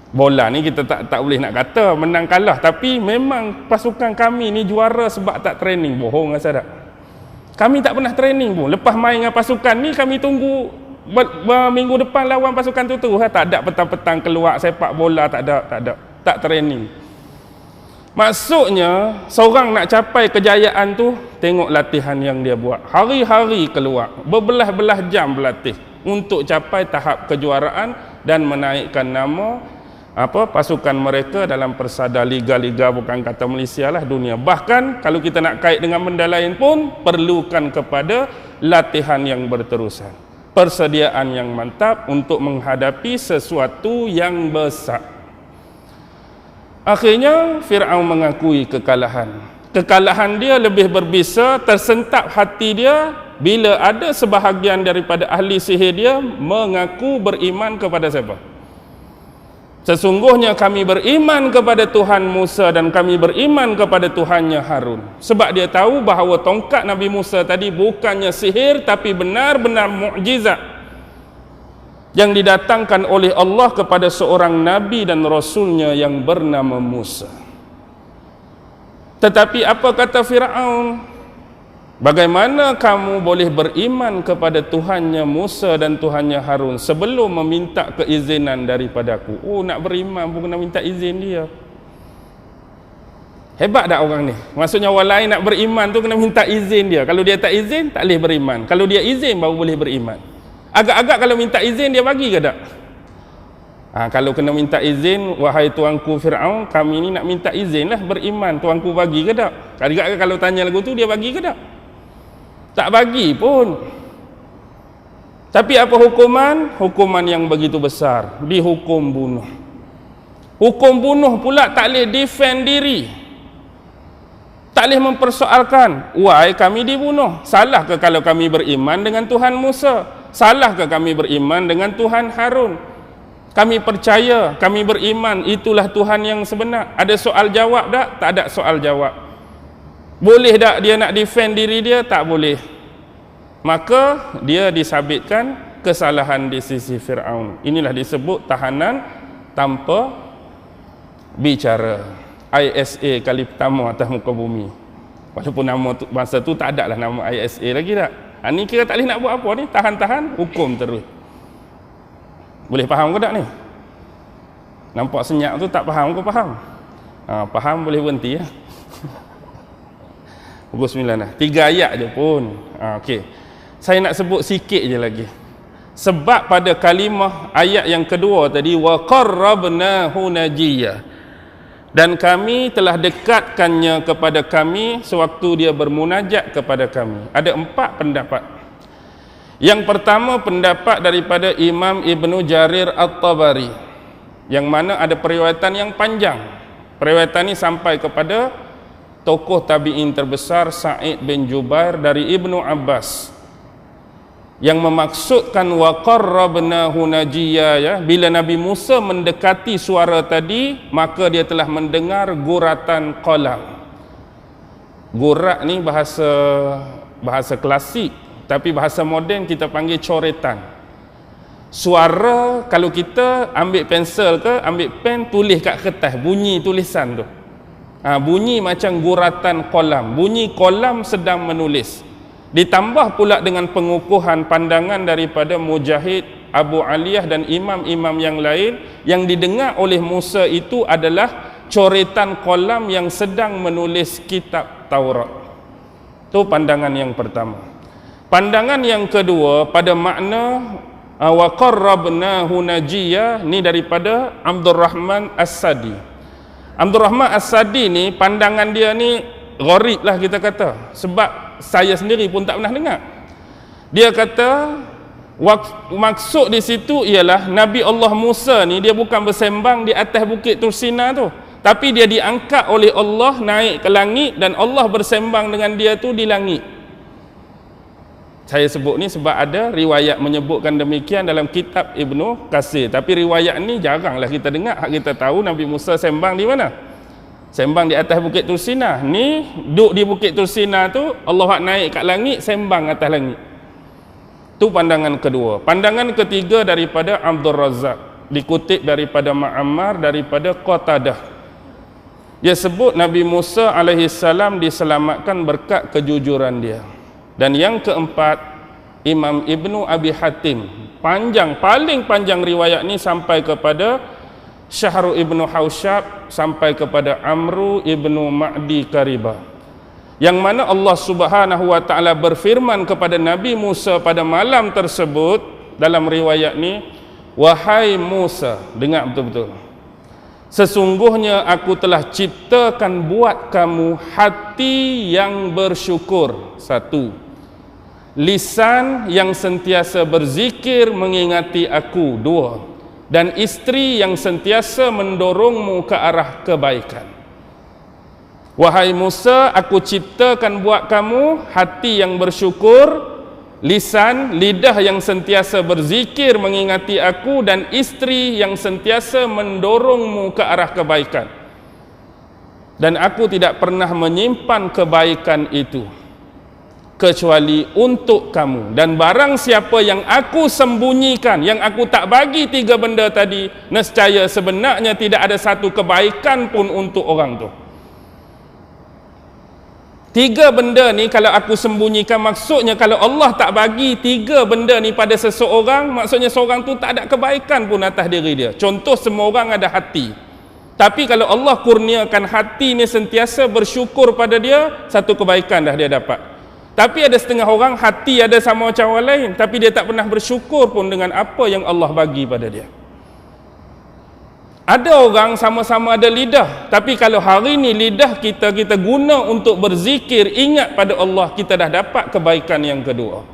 Bola ni kita tak boleh nak kata menang kalah. Tapi memang pasukan kami ni juara sebab tak training. Bohong rasa tak? Kami tak pernah training pun. Lepas main dengan pasukan ni, kami tunggu minggu depan lawan pasukan tu. Tak ada petang-petang keluar sepak bola, tak ada. Tak training. Maksudnya, seorang nak capai kejayaan tu, tengok latihan yang dia buat. Hari-hari keluar, berbelah-belah jam berlatih untuk capai tahap kejuaraan dan menaikkan nama pasukan mereka dalam persada liga-liga, bukan kata Malaysia lah, dunia. Bahkan kalau kita nak kait dengan benda lain pun perlukan kepada latihan yang berterusan, persediaan yang mantap untuk menghadapi sesuatu yang besar. Akhirnya Fir'aun mengakui kekalahan. Kekalahan dia lebih berbisa, tersentap hati dia bila ada sebahagian daripada ahli sihir dia mengaku beriman kepada siapa? Sesungguhnya kami beriman kepada Tuhan Musa dan kami beriman kepada Tuhannya Harun. Sebab dia tahu bahawa tongkat Nabi Musa tadi bukannya sihir tapi benar-benar mukjizat yang didatangkan oleh Allah kepada seorang Nabi dan Rasulnya yang bernama Musa. Tetapi apa kata Fir'aun? Bagaimana kamu boleh beriman kepada Tuhannya Musa dan Tuhannya Harun sebelum meminta keizinan daripadaku? Nak beriman pun kena minta izin dia. Hebat tak orang ni? Maksudnya orang lain nak beriman tu kena minta izin dia. Kalau dia tak izin, tak boleh beriman. Kalau dia izin, baru boleh beriman. Agak-agak kalau minta izin dia bagi ke tak? Kalau kena minta izin, wahai tuanku Fir'aun, kami ni nak minta izin lah beriman, tuanku bagi ke tak? Agak-agak kalau tanya lagu tu, dia bagi ke tak? Tak bagi pun. Tapi apa hukuman? Hukuman yang begitu besar, dihukum bunuh. Hukum bunuh pula tak boleh defend diri, tak boleh mempersoalkan, why kami dibunuh? Salah ke kalau kami beriman dengan Tuhan Musa? Salah ke kami beriman dengan Tuhan Harun? Kami percaya, kami beriman, itulah Tuhan yang sebenar. Ada soal jawab tak? Tak ada soal jawab. Boleh tak dia nak defend diri dia? Tak boleh. Maka dia disabitkan kesalahan di sisi Fir'aun. Inilah disebut tahanan tanpa bicara. ISA kali pertama atas muka bumi. Walaupun nama masa tu tak ada lah nama ISA lagi tak? Ni kira tak boleh nak buat apa ni, tahan-tahan, hukum terus. Boleh faham ke tak ni? Nampak senyap tu, tak faham ke faham? Faham boleh berhenti ya. Pukul 9 lah. 3 ayat je pun. Okey. Saya nak sebut sikit je lagi. Sebab pada kalimah ayat yang kedua tadi, wa qarrabnahu najiyya, dan kami telah dekatkannya kepada kami sewaktu dia bermunajat kepada kami. Ada 4 pendapat. Yang pertama pendapat daripada Imam Ibnu Jarir At-Tabari, yang mana ada periwayatan yang panjang. Periwayatan ini sampai kepada tokoh tabi'in terbesar Sa'id bin Jubair dari Ibnu Abbas, yang memaksudkan wa qarrabnahu najiyya, ya, bila Nabi Musa mendekati suara tadi, maka dia telah mendengar guratan qalam. Gurat ni bahasa klasik, tapi bahasa moden kita panggil coretan. Suara, kalau kita ambil pensel ke ambil pen, tulis kat kertas, bunyi tulisan tu. Bunyi macam guratan qalam, bunyi qalam sedang menulis. Ditambah pula dengan pengukuhan pandangan daripada Mujahid, Abu Aliyah dan imam-imam yang lain, yang didengar oleh Musa itu adalah coretan kolam yang sedang menulis kitab Taurat. Itu pandangan yang pertama. Pandangan yang kedua pada makna wa qarrabnahu najiyya, ni daripada Abdurrahman As-Sadi. Abdurrahman As-Sadi ni pandangan dia ni gharib lah kita kata, sebab saya sendiri pun tak pernah dengar. Dia kata maksud di situ ialah Nabi Allah Musa ni dia bukan bersembang di atas bukit Tursina tu, tapi dia diangkat oleh Allah naik ke langit dan Allah bersembang dengan dia tu di langit. Saya sebut ni sebab ada riwayat menyebutkan demikian dalam kitab Ibnu Katsir, tapi riwayat ni jaranglah kita dengar. Hak kita tahu Nabi Musa sembang di mana? Sembang di atas bukit Tursina. Ni duduk di bukit Tursina tu, Allah hak naik kat langit, sembang atas langit. Tu pandangan kedua. Pandangan ketiga daripada Abdul Razak, dikutip daripada Ma'ammar daripada Qatadah. Dia sebut Nabi Musa alaihissalam diselamatkan berkat kejujuran dia. Dan yang keempat, Imam Ibnu Abi Hatim, paling panjang riwayat ni sampai kepada Syahru ibnu Hausyab, sampai kepada Amru ibnu Ma'di Karibah, yang mana Allah Subhanahu wa ta'ala berfirman kepada Nabi Musa pada malam tersebut dalam riwayat ni, wahai Musa, dengar betul-betul, sesungguhnya aku telah ciptakan buat kamu hati yang bersyukur, satu, lisan yang sentiasa berzikir mengingati aku, dua, dan isteri yang sentiasa mendorongmu ke arah kebaikan. Wahai Musa, aku ciptakan buat kamu hati yang bersyukur, lisan, lidah yang sentiasa berzikir mengingati aku, dan isteri yang sentiasa mendorongmu ke arah kebaikan. Dan aku tidak pernah menyimpan kebaikan itu kecuali untuk kamu, dan barang siapa yang aku sembunyikan, yang aku tak bagi tiga benda tadi, nescaya sebenarnya tidak ada satu kebaikan pun untuk orang tu. Tiga benda ni kalau aku sembunyikan, maksudnya kalau Allah tak bagi tiga benda ni pada seseorang, maksudnya seorang tu tak ada kebaikan pun atas diri dia. Contoh, semua orang ada hati, tapi kalau Allah kurniakan hati ni sentiasa bersyukur pada dia, satu kebaikan dah dia dapat. Tapi ada setengah orang hati ada sama macam orang lain, tapi dia tak pernah bersyukur pun dengan apa yang Allah bagi pada dia. Ada orang sama-sama ada lidah, tapi kalau hari ni lidah kita guna untuk berzikir, ingat pada Allah, kita dah dapat kebaikan yang kedua.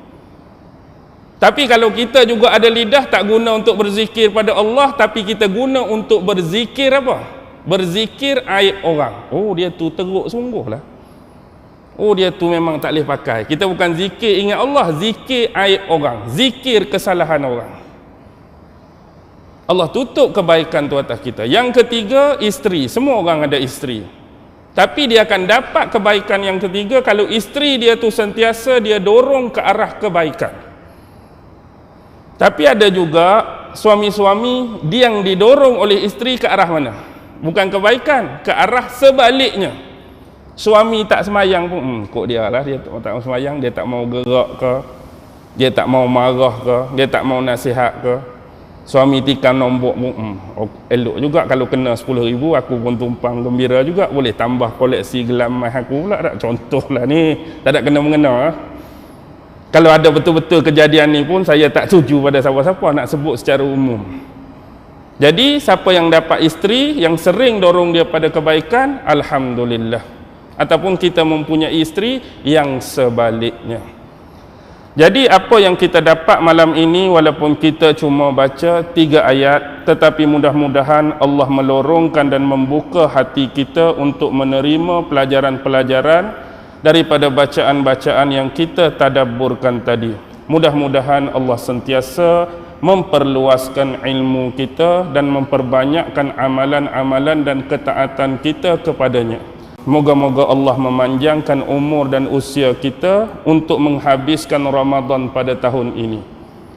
Tapi kalau kita juga ada lidah tak guna untuk berzikir pada Allah, tapi kita guna untuk berzikir apa? Berzikir aib orang. Oh, dia tu teruk sungguh lah. Oh, dia tu memang tak boleh pakai. Kita bukan zikir ingat Allah, zikir aib orang, zikir kesalahan orang. Allah tutup kebaikan tu atas kita. Yang ketiga, isteri. Semua orang ada isteri, tapi dia akan dapat kebaikan yang ketiga kalau isteri dia tu sentiasa dia dorong ke arah kebaikan. Tapi ada juga suami-suami dia yang didorong oleh isteri ke arah mana? Bukan kebaikan, ke arah sebaliknya. Suami tak semayang pun, kok dia lah, dia tak mau semayang, dia tak mau gerak ke, dia tak mau marah ke, dia tak mau nasihat ke. Suami tikam nombok pun, elok juga kalau kena 10,000, aku pun tumpang gembira juga, boleh tambah koleksi gelam emas aku pula tak? Contoh lah ni, tak ada kena-mengena. Kalau ada betul-betul kejadian ni pun, saya tak setuju pada siapa-siapa, nak sebut secara umum. Jadi siapa yang dapat isteri yang sering dorong dia pada kebaikan, alhamdulillah. Ataupun kita mempunyai isteri yang sebaliknya. Jadi apa yang kita dapat malam ini, walaupun kita cuma baca 3 ayat, tetapi mudah-mudahan Allah melorongkan dan membuka hati kita untuk menerima pelajaran-pelajaran daripada bacaan-bacaan yang kita tadabburkan tadi. Mudah-mudahan Allah sentiasa memperluaskan ilmu kita dan memperbanyakkan amalan-amalan dan ketaatan kita kepadanya. Moga-moga Allah memanjangkan umur dan usia kita untuk menghabiskan Ramadan pada tahun ini.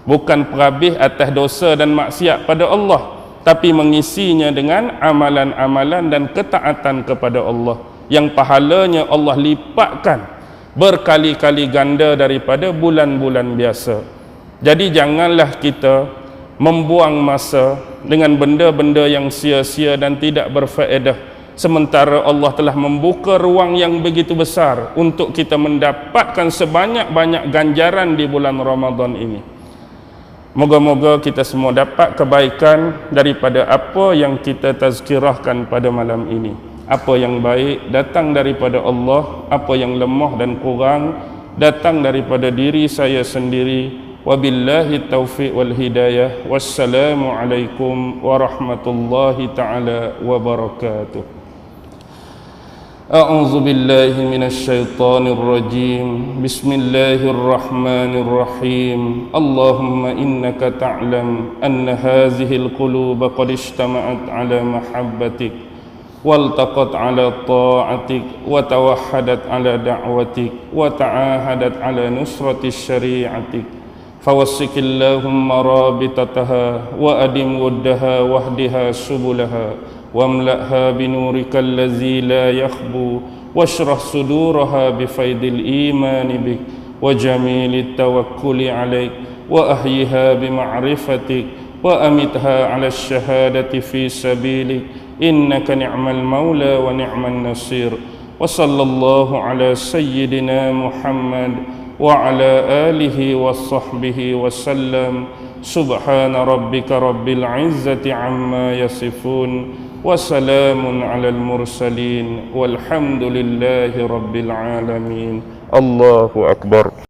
Bukan perhabis atas dosa dan maksiat pada Allah, tapi mengisinya dengan amalan-amalan dan ketaatan kepada Allah, yang pahalanya Allah lipatkan berkali-kali ganda daripada bulan-bulan biasa. Jadi janganlah kita membuang masa dengan benda-benda yang sia-sia dan tidak berfaedah, sementara Allah telah membuka ruang yang begitu besar untuk kita mendapatkan sebanyak-banyak ganjaran di bulan Ramadan ini. Moga-moga kita semua dapat kebaikan daripada apa yang kita tazkirahkan pada malam ini. Apa yang baik datang daripada Allah, apa yang lemah dan kurang datang daripada diri saya sendiri. Wabillahi taufiq wal hidayah. Wassalamu alaikum warahmatullahi taala wabarakatuh. A'udzu billahi minasy syaithanir rajim. Bismillahirrahmanirrahim. Allahumma innaka ta'lam anna hadhihi al-quluba qad ijtama'at 'ala mahabbatik waltaqat 'ala ta'atik wa tawahhadat 'ala da'watik wa ta'ahadat 'ala nusrati syari'atik. Fawassikillahumma rabitataha wa adim wuddaha wahdiha subulaha واملأها بنورك الذي لا يخبو واشرح صدورها بفيض الإيمان بك وجميل التوكل عليك وأحيها بمعرفتك وأمتها على الشهادة في سبيلك إنك نعم المولى ونعم النصير. وصلى الله على سيدنا محمد وعلى آله وصحبه وسلم. سبحان ربك رب العزة عما يصفون وسلام على المرسلين والحمد لله رب العالمين. الله أكبر.